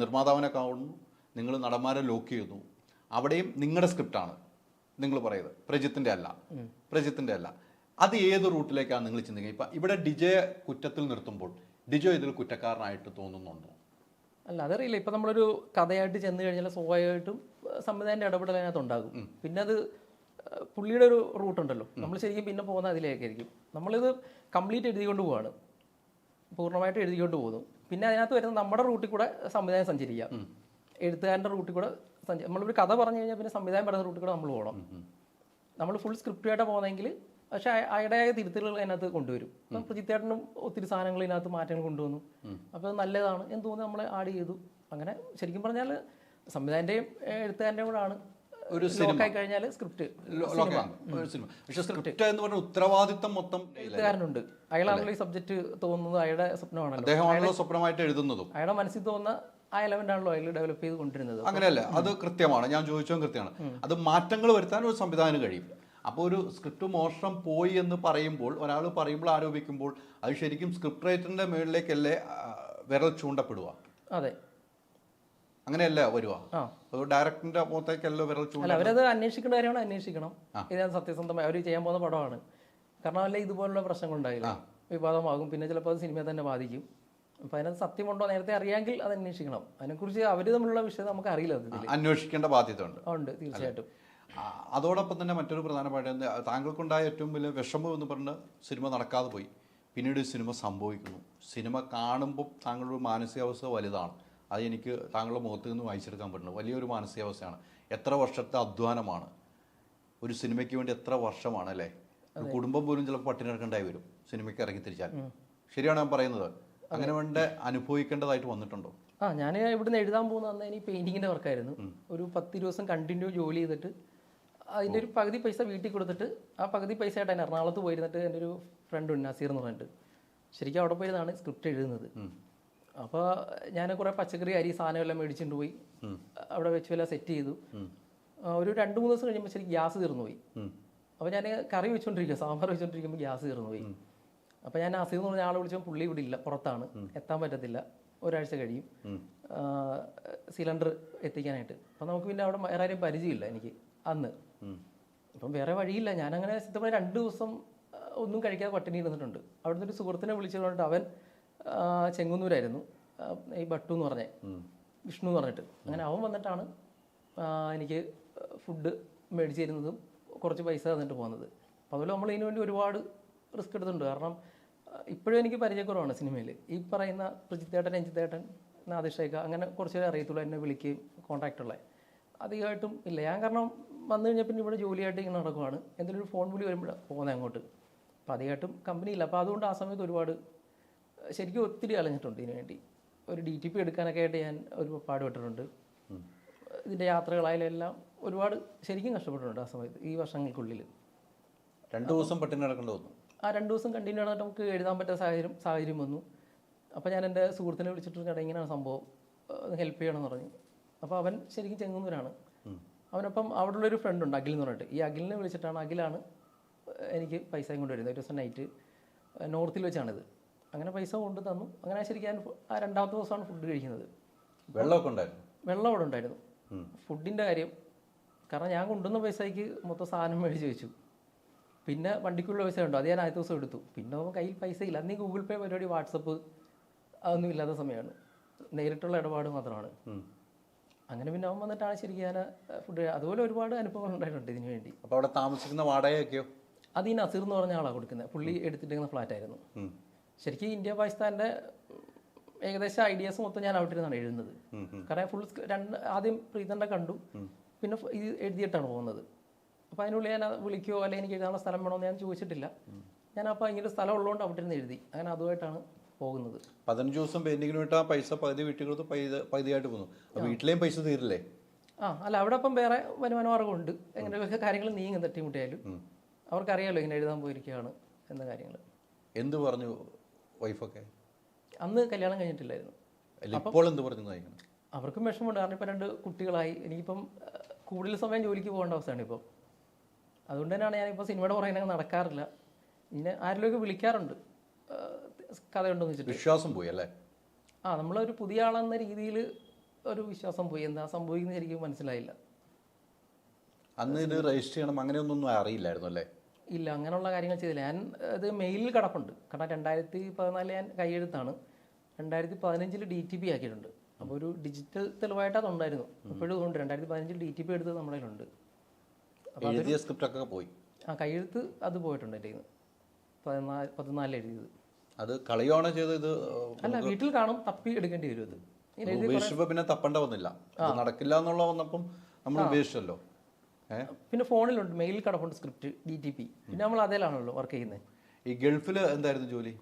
നിർമ്മാതാവിനെ കാണുന്നു, നിങ്ങൾ നടന്മാരെ ലോക്ക് ചെയ്യുന്നു. അവിടെയും നിങ്ങളുടെ സ്ക്രിപ്റ്റാണ് നിങ്ങൾ പറയുന്നത്, പ്രജിത്തിൻ്റെ അല്ല. അത് ഏത് റൂട്ടിലേക്കാണ് നിങ്ങൾ ചിന്തിക്കുക? ഇപ്പം ഇവിടെ ഡിജയെ കുറ്റത്തിൽ നിർത്തുമ്പോൾ ഡിജോ ഇതിൽ കുറ്റക്കാരനായിട്ട് തോന്നുന്നുണ്ടോ? അല്ല, അതറിയില്ല. ഇപ്പം നമ്മളൊരു കഥയായിട്ട് ചെന്ന് കഴിഞ്ഞാൽ സ്വാഭാവികമായിട്ടും സംവിധാനത്തിൻ്റെ ഇടപെടൽ അതിനകത്ത് ഉണ്ടാകും. പിന്നെ അത് പുള്ളിയുടെ ഒരു റൂട്ടുണ്ടല്ലോ, നമ്മൾ ശരിക്കും പിന്നെ പോകുന്ന അതിലേക്കായിരിക്കും. നമ്മളിത് കംപ്ലീറ്റ് എഴുതിക്കൊണ്ട് പോവാണ്, പൂർണ്ണമായിട്ട് എഴുതിക്കൊണ്ട് പോകുന്നു. പിന്നെ അതിനകത്ത് വരുന്ന നമ്മുടെ റൂട്ടിൽ കൂടെ സംവിധാനം സഞ്ചരിക്കാം, എഴുത്തുകാരൻ്റെ റൂട്ടിൽ കൂടെ നമ്മളൊരു കഥ പറഞ്ഞു കഴിഞ്ഞാൽ പിന്നെ സംവിധാനം പറയുന്ന റൂട്ടിൽ കൂടെ നമ്മൾ പോകണം. നമ്മൾ ഫുൾ സ്ക്രിപ്റ്റായിട്ടാണ് പോകുന്നതെങ്കിൽ പക്ഷേ അയാളുടേതായ തിരുത്തലുകൾ അതിനകത്ത് കൊണ്ടുവരും. അപ്പം പ്രജിത്തേട്ടനും ഒത്തിരി സാധനങ്ങൾ ഇതിനകത്ത് മാറ്റങ്ങൾ കൊണ്ടുവന്നു. അപ്പോൾ അത് നല്ലതാണ് എന്ന് തോന്നി നമ്മൾ ആഡ് ചെയ്തു. അങ്ങനെ ശരിക്കും പറഞ്ഞാൽ സംവിധാനൻ്റെയും എഴുത്തുകാരൻ്റെയും കൂടെ ആണ് ഒരു സിനിമ കഴിഞ്ഞാൽ സ്ക്രിപ്റ്റ്. പക്ഷേ സ്ക്രിപ്റ്റ് എന്ന് പറഞ്ഞ ഉത്തരവാദിത്തം മൊത്തം എഴുത്തുകാരനുണ്ട്. അയാളാണല്ലോ ഈ സബ്ജക്റ്റ് തോന്നുന്നത്, അയാളുടെ സ്വപ്നമാണല്ലോ, അദ്ദേഹമാണല്ലോ സ്വപ്നമായിട്ട് എഴുതുന്നതും, അയാളുടെ മനസ്സിൽ തോന്നുന്ന ആ എലമെന്റ് ആണല്ലോ അയാൾ ഡെവലപ്പ് ചെയ്ത് കൊണ്ടിരുന്നത്. അങ്ങനെയല്ല, അത് കൃത്യമാണ്. ഞാൻ ചോദിച്ചതും കൃത്യമാണ്. അത് മാറ്റങ്ങൾ വരുത്താൻ ഒരു സംവിധാനം കഴിയും. അപ്പോൾ ഒരു സ്ക്രിപ്റ്റ് മോഷണം പോയി എന്ന് പറയുമ്പോൾ, ഒരാൾ പറയുമ്പോൾ, ആരോപിക്കുമ്പോൾ അത് ശരിക്കും സ്ക്രിപ്റ്റ് റൈറ്ററിന്റെ മേളിലേക്കല്ലേ വിരൽ ചൂണ്ടപ്പെടുക? അതെ, അങ്ങനെയല്ല വരുക. ഡയറക്ടറിന്റെ മുഖത്തേക്കല്ലോ വിരൽ ചൂണ്ട. അവരത് അന്വേഷിക്കേണ്ട കാര്യമാണ്, അന്വേഷിക്കണം. ഇത് സത്യസന്ധമായി അവർ ചെയ്യാൻ പോകുന്ന പടമാണ്. കാരണം അല്ലേ ഇതുപോലുള്ള പ്രശ്നങ്ങൾ ഉണ്ടായില്ല, വിവാദമാകും, പിന്നെ ചിലപ്പോൾ അത് സിനിമയെ തന്നെ ബാധിക്കും. അപ്പം അതിനകത്ത് സത്യമുണ്ടോ നേരത്തെ അറിയാമെങ്കിൽ അത് അന്വേഷിക്കണം. അതിനെക്കുറിച്ച് അവർ തമ്മിലുള്ള വിഷയം നമുക്ക് അറിയില്ല, അന്വേഷിക്കേണ്ട ബാധ്യത ഉണ്ട്. തീർച്ചയായിട്ടും. അതോടൊപ്പം തന്നെ മറ്റൊരു പ്രധാനപ്പെട്ട താങ്കൾക്കുണ്ടായ ഏറ്റവും വലിയ വിഷമം എന്ന് പറഞ്ഞ് സിനിമ നടക്കാതെ പോയി. പിന്നീട് സിനിമ സംഭവിക്കുന്നു. സിനിമ കാണുമ്പോൾ താങ്കളുടെ മാനസികാവസ്ഥ വലുതാണ്. അത് എനിക്ക് താങ്കളുടെ മുഖത്ത് നിന്ന് വായിച്ചെടുക്കാൻ പറ്റുന്നത് വലിയൊരു മാനസികാവസ്ഥയാണ്. എത്ര വർഷത്തെ അധ്വാനമാണ് ഒരു സിനിമയ്ക്ക് വേണ്ടി, എത്ര വർഷമാണ് അല്ലേ? ഒരു കുടുംബം പോലും ചിലപ്പോൾ പട്ടിണി കിടക്കേണ്ടായി വരും സിനിമയ്ക്ക് ഇറങ്ങി തിരിച്ചാൽ. ശരിയാണ് ഞാൻ പറയുന്നത്? അങ്ങനെ വേണ്ട അനുഭവിക്കേണ്ടതായിട്ട് വന്നിട്ടുണ്ടോ? ഞാൻ ഇവിടുന്ന് എഴുതാൻ പോകുന്ന അന്ന് എനിക്ക് പെയിന്റിങ്ങിന്റെ വർക്കായിരുന്നു. ഒരു 10 ദിവസം കണ്ടിന്യൂ ജോലി ചെയ്തിട്ട് അതിൻ്റെ ഒരു പകുതി പൈസ വീട്ടിൽ കൊടുത്തിട്ട് ആ പകുതി പൈസ ആയിട്ട് ഞാൻ എറണാകുളത്ത് പോയിരുന്നിട്ട് എൻ്റെ ഒരു ഫ്രണ്ട് ഉണ്ട് നസീർ എന്ന് പറഞ്ഞിട്ട്, ശരിക്കും അവിടെ പോയിരുന്നാണ് സ്ക്രിപ്റ്റ് എഴുതുന്നത്. അപ്പോൾ ഞാൻ കുറേ പച്ചക്കറി അരി സാധനമെല്ലാം മേടിച്ചിട്ട് പോയി അവിടെ വെച്ച് എല്ലാം സെറ്റ് ചെയ്തു. ഒരു 2-3 ദിവസം കഴിയുമ്പോൾ ശരിക്കും ഗ്യാസ് തീർന്നു പോയി. അപ്പോൾ ഞാൻ കറി വെച്ചുകൊണ്ടിരിക്കുക, സാമ്പാർ വെച്ചുകൊണ്ടിരിക്കുമ്പോൾ ഗ്യാസ് തീർന്നു പോയി. അപ്പോൾ ഞാൻ നസീർ എന്ന് പറഞ്ഞ ആളെ വിളിച്ചപ്പോൾ പുള്ളി ഇവിടെ ഇല്ല, പുറത്താണ്, എത്താൻ പറ്റത്തില്ല, ഒരാഴ്ച കഴിയും സിലിണ്ടർ എത്തിക്കാനായിട്ട്. അപ്പം നമുക്ക് പിന്നെ അവിടെ വേറെ ആരും പരിചയമില്ല എനിക്ക് അന്ന്. അപ്പം വേറെ വഴിയില്ല. ഞാനങ്ങനെ സത്യമായി 2 ദിവസം ഒന്നും കഴിക്കാതെ പട്ടിണി ഇരുന്നിട്ടുണ്ട്. അവിടുന്ന് ഒരു സുഹൃത്തിനെ വിളിച്ചു പറഞ്ഞിട്ട്, അവൻ ചെങ്ങന്നൂരായിരുന്നു, ഈ ഭട്ടു എന്ന് പറഞ്ഞേ, വിഷ്ണു എന്ന് പറഞ്ഞിട്ട്. അങ്ങനെ അവൻ വന്നിട്ടാണ് എനിക്ക് ഫുഡ് മേടിച്ച് തരുന്നതും കുറച്ച് പൈസ തന്നിട്ട് പോകുന്നത്. അപ്പോൾ അതുപോലെ നമ്മൾ ഇതിനു വേണ്ടി ഒരുപാട് റിസ്ക് എടുത്തിട്ടുണ്ട്. കാരണം ഇപ്പോഴും എനിക്ക് പരിചയക്കുറവാണ് സിനിമയിൽ. ഈ പറയുന്ന പ്രജിത്തേട്ടൻ, രഞ്ജിത്തേട്ടൻ, നാദിഷേഖ, അങ്ങനെ കുറച്ചുപേരെ അറിയത്തുള്ളൂ, എന്നെ വിളിക്കുകയും കോൺടാക്റ്റുള്ള. അധികമായിട്ടും ഇല്ല. ഞാൻ കാരണം വന്നു കഴിഞ്ഞാൽ പിന്നെ ഇവിടെ ജോലിയായിട്ട് ഇങ്ങനെ നടക്കുവാണ്. എന്തെങ്കിലും ഒരു ഫോൺ വിളി വരുമ്പോഴാണ് പോകുന്നത് അങ്ങോട്ട്. അപ്പോൾ അധികമായിട്ടും കമ്പനിയില്ല. അപ്പോൾ അതുകൊണ്ട് ആ സമയത്ത് ഒരുപാട് ശരിക്കും ഒത്തിരി അലഞ്ഞിട്ടുണ്ട് ഇതിനു വേണ്ടി. ഒരു DTP എടുക്കാനൊക്കെ ആയിട്ട് ഞാൻ ഒരു പാടുപെട്ടിട്ടുണ്ട്. ഇതിൻ്റെ യാത്രകളായാലും എല്ലാം ഒരുപാട് ശരിക്കും കഷ്ടപ്പെട്ടിട്ടുണ്ട് ആ സമയത്ത്, ഈ വർഷങ്ങൾക്കുള്ളിൽ. 2 ദിവസം പട്ടിണി നടക്കേണ്ടി വന്നു. ആ 2 ദിവസം കണ്ടിന്യൂ ആയിട്ട് നമുക്ക് എഴുതാൻ പറ്റുന്ന സാഹചര്യം വന്നു. അപ്പോൾ ഞാൻ എൻ്റെ സുഹൃത്തിനെ വിളിച്ചിട്ട് ചേട്ടാ ഇങ്ങനെയാണ് സംഭവം, ഹെൽപ്പ് ചെയ്യണമെന്ന് പറഞ്ഞു. അപ്പോൾ അവൻ ശരിക്കും ചെങ്ങന്നൂരാണ്. അവനൊപ്പം അവിടെ ഉള്ളൊരു ഫ്രണ്ട് ഉണ്ട്, അഖിൽ എന്ന് പറഞ്ഞിട്ട്. ഈ അഖിലിനെ വിളിച്ചിട്ടാണ്, അഖിലാണ് എനിക്ക് പൈസയും കൊണ്ട് വരുന്നത്. ഒരു ദിവസം നൈറ്റ് നോർത്തിൽ വെച്ചാണിത്. അങ്ങനെ പൈസ കൊണ്ട് തന്നു. അങ്ങനെ ശരിക്കും ഞാൻ ആ 2ാമത്തെ ദിവസമാണ് ഫുഡ് കഴിക്കുന്നത്. വെള്ളമൊക്കെ ഉണ്ടായിരുന്നു? വെള്ളം അവിടെ ഉണ്ടായിരുന്നു. ഫുഡിൻ്റെ കാര്യം കാരണം ഞാൻ കൊണ്ടുവന്ന പൈസയ്ക്ക് മൊത്തം സാധനം മേടിച്ച് വെച്ചു. പിന്നെ വണ്ടിക്കുള്ള പൈസ ഉണ്ടോ, അത് ഞാൻ ആദ്യ ദിവസം എടുത്തു. പിന്നെ നമുക്ക് കയ്യിൽ പൈസ ഇല്ല. അന്ന് ഈ ഗൂഗിൾ പേ പരിപാടി, വാട്സപ്പ് അതൊന്നും ഇല്ലാത്ത സമയമാണ്, നേരിട്ടുള്ള ഇടപാട് മാത്രമാണ്. അങ്ങനെ പിന്നെ അവൻ വന്നിട്ടാണ് ശരിക്കും ഞാൻ ഫുഡ്. അതുപോലെ ഒരുപാട് അനുഭവങ്ങൾ ഉണ്ടായിട്ടുണ്ട് ഇതിനു വേണ്ടി. അപ്പോൾ അവിടെ താമസിക്കുന്ന വാടകയൊക്കെയോ? അത് ഈ നസീർ എന്ന് പറഞ്ഞ ആളാണ് കൊടുക്കുന്നത്. പുള്ളി എടുത്തിട്ടിരിക്കുന്ന ഫ്ലാറ്റായിരുന്നു. ശരിക്കും ഇന്ത്യ പാകിസ്ഥാൻ്റെ ഏകദേശം ഐഡിയാസ് മൊത്തം ഞാൻ അവിടെ ഇരുന്നാണ് എഴുതുന്നത്. കാരണം ഫുൾ ആദ്യം പ്രീതൻ്റെ കണ്ടു, പിന്നെ ഇത് എഴുതിയിട്ടാണ് പോകുന്നത്. അപ്പോൾ അതിനുള്ളിൽ ഞാൻ വിളിക്കുകയോ അല്ലെങ്കിൽ എനിക്ക് എഴുതാനുള്ള സ്ഥലം വേണമെന്ന് ഞാൻ ചോദിച്ചിട്ടില്ല. ഞാൻ അപ്പോൾ ഇങ്ങനെ സ്ഥലം ഉള്ളതുകൊണ്ട് അവിടെ ഇരുന്ന് എഴുതി. അങ്ങനെ അതുമായിട്ടാണ് പോകുന്നത്. 15 ദിവസം പെയിന്റിങ്ങിന് വിട്ടാൽ പൈസ പകുതി വീട്ടിൽ കൊടുത്ത് പകുതിയായിട്ട് പോകുന്നു. അപ്പോൾ വീട്ടിലെയും പൈസ തീരില്ലേ? അല്ല, അവിടെ അപ്പം വേറെ വരുമാന മാർഗമുണ്ട്. എങ്ങനെയൊക്കെ കാര്യങ്ങൾ നീങ്ങും തട്ടിമുട്ടിയാലും. അവർക്കറിയാമല്ലോ ഇങ്ങനെ എഴുതാൻ പോയിരിക്കുകയാണ് എന്ന കാര്യങ്ങൾ. എന്ത് പറഞ്ഞു വൈഫൊക്കെ? അന്ന് കല്യാണം കഴിഞ്ഞിട്ടില്ലായിരുന്നു. ഇപ്പോൾ എന്ത് പറഞ്ഞു? അവർക്കും വിഷമമുണ്ട്. കാരണം ഇപ്പം 2 കുട്ടികളായി. എനിക്കിപ്പം കൂടുതൽ സമയം ജോലിക്ക് പോകേണ്ട അവസ്ഥയാണ് ഇപ്പോൾ. അതുകൊണ്ട് തന്നെയാണ് ഞാനിപ്പോൾ സിനിമയുടെ പുറകെ നടക്കാറില്ല. ഇങ്ങനെ ആരിലൊക്കെ വിളിക്കാറുണ്ട് കഥയുണ്ടെന്ന് വെച്ചിട്ട്. വിശ്വാസം പോയി അല്ലേ? നമ്മളൊരു പുതിയ ആളെന്ന രീതിയിൽ ഒരു വിശ്വാസം പോയി. എന്താ സംഭവിക്കുന്നത് ശരിക്കും മനസ്സിലായില്ല. അന്ന് ഇത് രജിസ്റ്റർ ചെയ്യണം അങ്ങനെയൊന്നും അറിയില്ലായിരുന്നു അല്ലേ? ഇല്ല, അങ്ങനെയുള്ള കാര്യങ്ങൾ ചെയ്തില്ല. ഞാൻ ഇത് മെയിലിൽ കിടപ്പുണ്ട്. കാരണം 2014 ഞാൻ കൈയെഴുത്താണ്. 2015 DTP ആക്കിയിട്ടുണ്ട്. അപ്പോൾ ഒരു ഡിജിറ്റൽ തെളിവായിട്ട് അതുണ്ടായിരുന്നു. ഇപ്പോഴും ഉണ്ട്. 2015 DTP എടുത്തത് നമ്മുടെ കയ്യിലുണ്ട്. എഴുതിയ സ്ക്രിപ്റ്റൊക്കെ പോയി. കൈയെഴുത്ത് അത് പോയിട്ടുണ്ട് എൻ്റെ 14 എഴുതിയത്. അത് കളയുവാണോ ചെയ്തത്? അല്ല, വീട്ടിൽ കാണും, തപ്പി എടുക്കേണ്ടി വരും. അത് ഉപേക്ഷിച്ചപ്പോൾ പിന്നെ തപ്പണ്ട വന്നില്ല. നടക്കില്ല എന്നുള്ള വന്നപ്പം നമ്മൾ ഉപേക്ഷിച്ചല്ലോ. പിന്നെ ഫോണിലുണ്ട്, മെയിലിൽ കിടപ്പുണ്ട് സ്ക്രിപ്റ്റ് DTP. പിന്നെ നമ്മൾ അതേലാണല്ലോ വർക്ക് ചെയ്യുന്നത്. ഈ ഗൾഫിൽ എന്തായിരുന്നു ജോലി?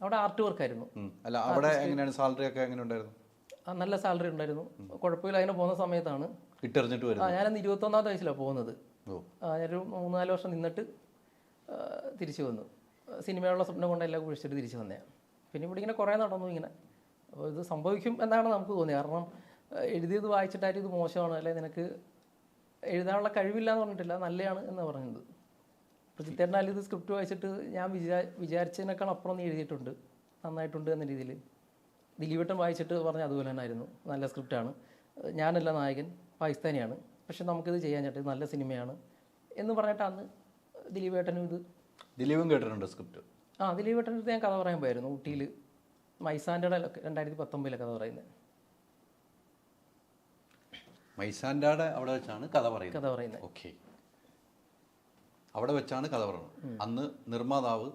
അവിടെ ആർട്ട് വർക്കായിരുന്നു. അല്ല, അവിടെ എങ്ങനെയാണ് സാലറി ഒക്കെ എങ്ങനെ ഉണ്ടായിരുന്നു? നല്ല സാലറി ഉണ്ടായിരുന്നു. കുഴപ്പമില്ല. അതിന് പോകുന്ന സമയത്താണ് ഇട്ടെറിഞ്ഞിട്ട് വരുന്നത്. ഞാനന്ന് 21ാമത്തെ വയസ്സിലാണ് പോകുന്നത്. ഞാനൊരു 3-4 വർഷം നിന്നിട്ട് തിരിച്ചു വന്നു. സിനിമയുള്ള സ്വപ്നം കൊണ്ടെല്ലാം കുഴിച്ചിട്ട് തിരിച്ചു വന്നതാണ്. പിന്നെ ഇവിടെ ഇങ്ങനെ കുറേ നടന്നു ഇങ്ങനെ. അപ്പോൾ ഇത് സംഭവിക്കും എന്നാണ് നമുക്ക് തോന്നിയത്. കാരണം എഴുതിയത് വായിച്ചിട്ടായിരുന്നു ഇത് മോശമാണ്, അല്ലെ നിനക്ക് എഴുതാനുള്ള കഴിവില്ല എന്ന് പറഞ്ഞിട്ടില്ല, നല്ലതാണ് എന്ന് പറഞ്ഞത്. അപ്പോൾ ചിത്തേട്ടനാലും ഇത് സ്ക്രിപ്റ്റ് വായിച്ചിട്ട് ഞാൻ വിചാരിച്ചതിനേക്കാൾ അപ്പുറം നീ എഴുതിയിട്ടുണ്ട്, നന്നായിട്ടുണ്ട് എന്ന രീതിയിൽ. ദിലീപേട്ടൻ വായിച്ചിട്ട് പറഞ്ഞ അതുപോലെ തന്നെ ആയിരുന്നു, നല്ല സ്ക്രിപ്റ്റാണ്, ഞാനല്ല നായകൻ, പാകിസ്ഥാനിയാണ്, പക്ഷെ നമുക്കിത് ചെയ്യാൻ ചേട്ടൻ നല്ല സിനിമയാണ് എന്ന് പറഞ്ഞിട്ട് അന്ന് ദിലീപേട്ടനും ദിലീപും കേട്ടിട്ടുണ്ട് സ്ക്രിപ്റ്റ്. ദിലീപേട്ടൻ്റെ അടുത്ത് ഞാൻ കഥ പറയാൻ പോയായിരുന്നു. ഊട്ടിയിൽ മൈസാൻ്റെ 2019 കഥ പറയുന്നത്. മൈസാൻ്റെ അവിടെ വെച്ചാണ് കഥ പറയുന്നത്. ഓക്കെ, അവിടെ വെച്ചാണ് കഥ പറയുന്നത്. അന്ന് നിർമ്മാതാവ്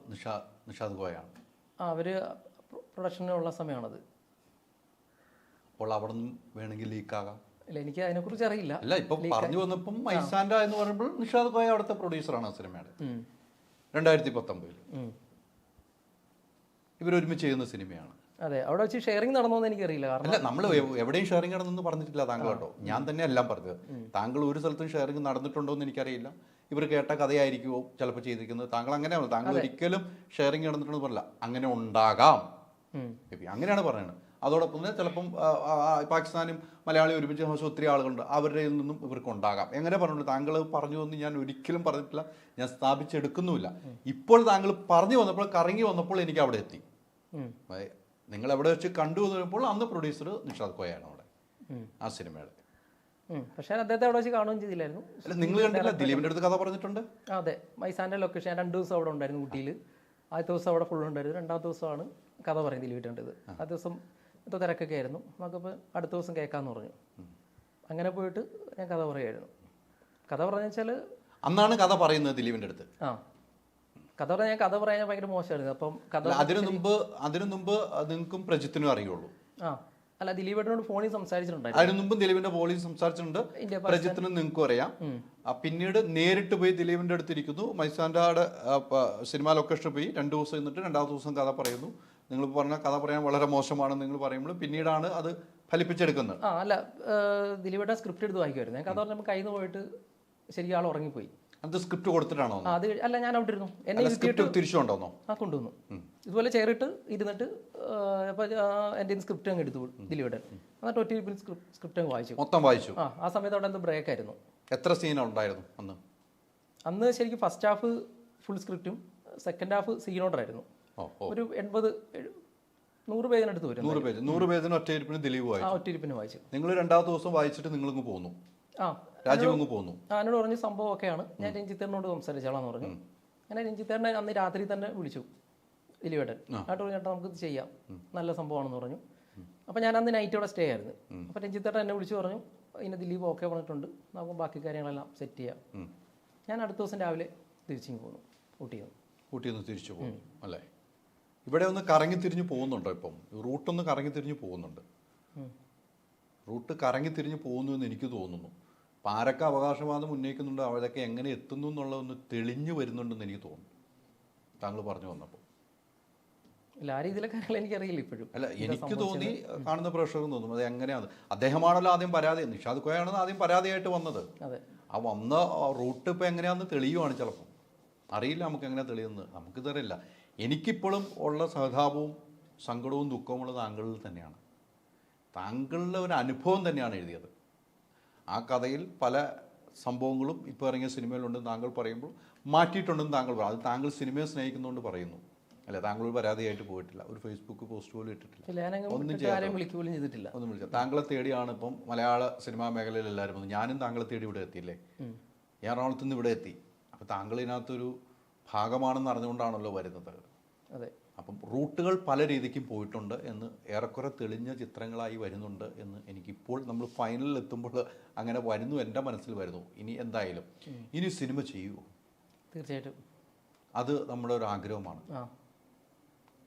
നിഷാദ് കോയാണ്. അവർ പ്രൊഡക്ഷനുള്ള സമയമാണത്. അപ്പോൾ അവിടെ നിന്നും വേണമെങ്കിൽ ലീക്കാകാം. അല്ല, എനിക്ക് അതിനെക്കുറിച്ച് അറിയില്ല. അല്ല, ഇപ്പം പറഞ്ഞു വന്നപ്പം മൈസാൻ്റെ എന്ന് പറയുമ്പോൾ നിഷാദ് കോയ അവിടുത്തെ പ്രൊഡ്യൂസറാണ് ആ സിനിമയുടെ. 2019 ഇവരൊരുമിച്ച് ചെയ്യുന്ന സിനിമയാണ്. അതെ, അവിടെ വെച്ച് ഷെയറിംഗ് നടന്നോന്ന് എനിക്കറിയില്ല. അല്ല, നമ്മൾ എവിടെയും ഷെയറിംഗ് നടന്നെന്ന് പറഞ്ഞിട്ടില്ല താങ്കൾ കേട്ടോ. ഞാൻ തന്നെ എല്ലാം പറഞ്ഞത്. താങ്കൾ ഒരു സ്ഥലത്തും ഷെയറിംഗ് നടന്നിട്ടുണ്ടോ എന്ന് എനിക്കറിയില്ല. ഇവർ കേട്ട കഥയായിരിക്കുമോ ചിലപ്പോൾ ചെയ്തിരിക്കുന്നത്. താങ്കൾ അങ്ങനെയാണ്, താങ്കൾ ഒരിക്കലും ഷെയറിംഗ് നടന്നിട്ടുണ്ടെന്ന് പറഞ്ഞില്ല. അങ്ങനെ ഉണ്ടാകാം, അങ്ങനെയാണ് പറയുന്നത്. അതോടൊപ്പം തന്നെ ചിലപ്പം പാകിസ്ഥാനും മലയാളി ഒരുമിച്ച് താമസിച്ച ഒത്തിരി ആളുകളുണ്ട്, അവരുടെ നിന്നും ഇവർക്ക് ഉണ്ടാകാം. എങ്ങനെ പറഞ്ഞിട്ടുണ്ട്? താങ്കൾ പറഞ്ഞു എന്ന് ഞാൻ ഒരിക്കലും പറഞ്ഞിട്ടില്ല, ഞാൻ സ്ഥാപിച്ചെടുക്കുന്നുമില്ല. ഇപ്പോൾ താങ്കൾ പറഞ്ഞു വന്നപ്പോൾ, കറങ്ങി വന്നപ്പോൾ എനിക്ക് അവിടെ എത്തി. നിങ്ങൾ എവിടെ വെച്ച് കണ്ടു എന്ന് പറയുമ്പോൾ അന്ന് പ്രൊഡ്യൂസർ നിഷാദ് കോയാണ് അവിടെ ആ സിനിമയുടെ. പക്ഷേ അദ്ദേഹത്തെ അവിടെ വെച്ച് കാണുകയും ചെയ്തില്ലായിരുന്നു. അല്ല, നിങ്ങൾ കണ്ടില്ല? ദിലീപിന്റെ അടുത്ത് കഥ പറഞ്ഞിട്ടുണ്ട്. അതെ, മൈസാന്റെ ലൊക്കേഷൻ. ഞാൻ 2 ദിവസം അവിടെ ഉണ്ടായിരുന്നു ഊട്ടിയിൽ. ആദ്യത്തെ ദിവസം അവിടെ ഫുൾ ഉണ്ടായിരുന്നു. 2ാമത്തെ ദിവസമാണ് കഥ പറയുന്നത് ദിലീപിൻ്റെത്. ആ ദിവസം എന്തോ തിരക്കൊക്കെ ആയിരുന്നു. നമുക്കിപ്പോൾ അടുത്ത ദിവസം കേൾക്കാമെന്ന് പറഞ്ഞു. അങ്ങനെ പോയിട്ട് ഞാൻ കഥ പറയുമായിരുന്നു. കഥ പറഞ്ഞു വെച്ചാൽ അന്നാണ് കഥ പറയുന്നത് ദിലീപിന്റെ അടുത്ത്. കഥ പറഞ്ഞാൽ ഞാൻ കഥ പറയാൻ ഭയങ്കര മോശമായിരുന്നു. അപ്പം കഥ അതിനു മുമ്പ് നിങ്ങൾക്കും പ്രജിത്തിനും അറിയുള്ളൂ. അല്ല, ദിലീപേട്ടനോട് ഫോണിൽ സംസാരിച്ചിട്ടുണ്ടായിരുന്നു. അതിനു മുമ്പ് ദിലീപിന്റെ ഫോണിൽ സംസാരിച്ചിട്ടുണ്ട്. പ്രജിത്തിനും നിങ്ങൾക്കും അറിയാം. പിന്നീട് നേരിട്ട് പോയി ദിലീപിന്റെ അടുത്ത് ഇരിക്കുന്നു. മൈസാൻ്റെ സിനിമാ ലൊക്കേഷനിൽ പോയി 2 ദിവസം നിന്നിട്ട് 2ാമത്തെ ദിവസം കഥ പറയുന്നു. നിങ്ങൾ പറഞ്ഞ കഥ പറയാൻ വളരെ മോശമാണെന്ന് നിങ്ങൾ പറയുമ്പോൾ പിന്നീടാണ് അത് ഫലിപ്പിച്ചെടുക്കുന്നത്. അല്ല, ദിലീപേട്ടൻ സ്ക്രിപ്റ്റ് എടുത്ത് വായിക്കുമായിരുന്നു. ഞാൻ കഥ പറഞ്ഞപ്പോൾ കയ്യിൽ നിന്ന് പോയിട്ട് ശരിക്കും ആൾ ഉറങ്ങിപ്പോയി. അത് സ്ക്രിപ്റ്റ് കൊടുത്തിട്ടാണോ? അത് അല്ല, ഞാൻ അവിടെ ഇരുന്നു. എന്നെ തിരിച്ചു കൊണ്ടുവന്നോ? കൊണ്ടുവന്നു. ഇതുപോലെ ചെയറിട്ട് ഇരുന്നിട്ട് അപ്പോൾ എൻ്റെ സ്ക്രിപ്റ്റ് അങ്ങ് എടുത്തു ദിലീപേട്ടൻ. എന്നിട്ട് ഒറ്റ സ്ക്രിപ്റ്റ് അങ്ങ് വായിച്ചു, മൊത്തം വായിച്ചു. ആ സമയത്ത് അവിടെ എന്തോ ബ്രേക്ക് ആയിരുന്നു. എത്ര സീൻ ഉണ്ടായിരുന്നു അന്ന്? ശരിക്കും ഫസ്റ്റ് ഹാഫ് ഫുൾ സ്ക്രിപ്റ്റും സെക്കൻഡ് ഹാഫ് സീൻ ഓർഡർ ആയിരുന്നു. ഒരു 80-100 പേജിനടുത്ത് വരും. 100 പേജിന് ഒറ്റയിരിപ്പിന് ദിലീപ് വായിച്ചു. ഒറ്റയിരിപ്പിന് വായിച്ചു. നിങ്ങൾ 2ാമത്തെ ദിവസം വായിച്ചിട്ട് നിങ്ങളിങ്ങ് പോന്നു. രാജീവ് പോന്നു. എന്നോട് പറഞ്ഞു സംഭവം ഒക്കെയാണ്, ഞാൻ രഞ്ജിത്തേട്ടനോട് സംസാരിച്ചോളാന്ന് പറഞ്ഞു. അങ്ങനെ രഞ്ജിത്തേട്ടനെ അന്ന് രാത്രി തന്നെ വിളിച്ചു ദിലീപേട്ടൻ. ആയിട്ട് പറഞ്ഞു, ചേട്ടാ നമുക്കിത് ചെയ്യാം, നല്ല സംഭവമാണെന്ന് പറഞ്ഞു. അപ്പോൾ ഞാൻ അന്ന് നൈറ്റ് അവിടെ സ്റ്റേ ആയിരുന്നു. അപ്പോൾ രഞ്ജിത്തേട്ടൻ എന്നെ വിളിച്ചു പറഞ്ഞു, ഇങ്ങനെ ദിലീപ് ഓക്കെ പറഞ്ഞിട്ടുണ്ട്, നമുക്ക് ബാക്കി കാര്യങ്ങളെല്ലാം സെറ്റ് ചെയ്യാം. ഞാൻ അടുത്ത ദിവസം രാവിലെ തിരിച്ചിങ്ങ് പോന്നു. ഊട്ടിയിൽ നിന്ന് തിരിച്ചു പോകുന്നു അല്ലേ? ഇവിടെ ഒന്ന് കറങ്ങി തിരിഞ്ഞ് പോകുന്നുണ്ടോ? ഇപ്പം റൂട്ടൊന്ന് കറങ്ങി തിരിഞ്ഞ് പോകുന്നുണ്ട്. റൂട്ട് കറങ്ങി തിരിഞ്ഞ് പോകുന്നു എന്ന് എനിക്ക് തോന്നുന്നു. അപ്പം ആരൊക്കെ അവകാശവാദം ഉന്നയിക്കുന്നുണ്ട്, അവരൊക്കെ എങ്ങനെ എത്തുന്നു എന്നുള്ളതൊന്ന് തെളിഞ്ഞു വരുന്നുണ്ടെന്ന് എനിക്ക് തോന്നുന്നു താങ്കൾ പറഞ്ഞു വന്നപ്പോൾ. ആ രീതിയിലെ കാര്യങ്ങൾ എനിക്കറിയില്ല ഇപ്പോഴും. അല്ല, എനിക്ക് തോന്നി, കാണുന്ന പ്രേക്ഷകർക്ക് തോന്നും അത് എങ്ങനെയാണ്. അദ്ദേഹമാണല്ലോ ആദ്യം പരാതി, നിഷാദ് കോയാണെന്ന് ആദ്യം പരാതിയായിട്ട് വന്നത്. ആ വന്ന റൂട്ട് ഇപ്പം എങ്ങനെയാണെന്ന് തെളിയുവാണ്. ചിലപ്പോൾ അറിയില്ല നമുക്ക് എങ്ങനെ തെളിയുന്നത്, നമുക്കിതറിയില്ല. എനിക്കിപ്പോഴും ഉള്ള സഹതാപവും സങ്കടവും ദുഃഖവും ഉള്ളത് താങ്കളിൽ തന്നെയാണ്. താങ്കളുടെ ഒരു അനുഭവം തന്നെയാണ് എഴുതിയത്. ആ കഥയിൽ പല സംഭവങ്ങളും ഇപ്പോൾ ഇറങ്ങിയ സിനിമയിലുണ്ടെന്ന് താങ്കൾ പറയുമ്പോൾ മാറ്റിയിട്ടുണ്ടെന്ന് താങ്കൾ പറയും. അത് താങ്കൾ സിനിമയെ സ്നേഹിക്കുന്നതുകൊണ്ട് പറയുന്നു അല്ലേ? താങ്കൾ ഒരു പരാതിയായിട്ട് പോയിട്ടില്ല, ഒരു ഫേസ്ബുക്ക് പോസ്റ്റ് പോലും ഇട്ടിട്ടില്ല, ഒന്നും ചെയ്തിട്ടില്ല. ഒന്നും വിളിച്ചില്ല. താങ്കളെ തേടിയാണ് ഇപ്പം മലയാള സിനിമാ മേഖലയിൽ എല്ലാവരും വന്നു. ഞാനും താങ്കളെ തേടി ഇവിടെ എത്തിയില്ലേ? ഞാൻ എറണാകുളത്ത് നിന്ന് ഇവിടെ എത്തി. അപ്പോൾ താങ്കൾ ഇതിനകത്തൊരു ഭാഗമാണെന്ന് അറിഞ്ഞുകൊണ്ടാണല്ലോ വരുന്നത്. അതെ. അപ്പം റൂട്ടുകൾ പല രീതിക്കും പോയിട്ടുണ്ട് എന്ന് ഏറെക്കുറെ തെളിഞ്ഞ ചിത്രങ്ങളായി വരുന്നുണ്ട് എന്ന് എനിക്കിപ്പോൾ നമ്മൾ ഫൈനലിൽ എത്തുമ്പോൾ അങ്ങനെ വരുന്നു, എൻ്റെ മനസ്സിൽ വരുന്നു. ഇനി എന്തായാലും ഇനി സിനിമ ചെയ്യുമോ? തീർച്ചയായിട്ടും അത് നമ്മുടെ ഒരു ആഗ്രഹമാണ്.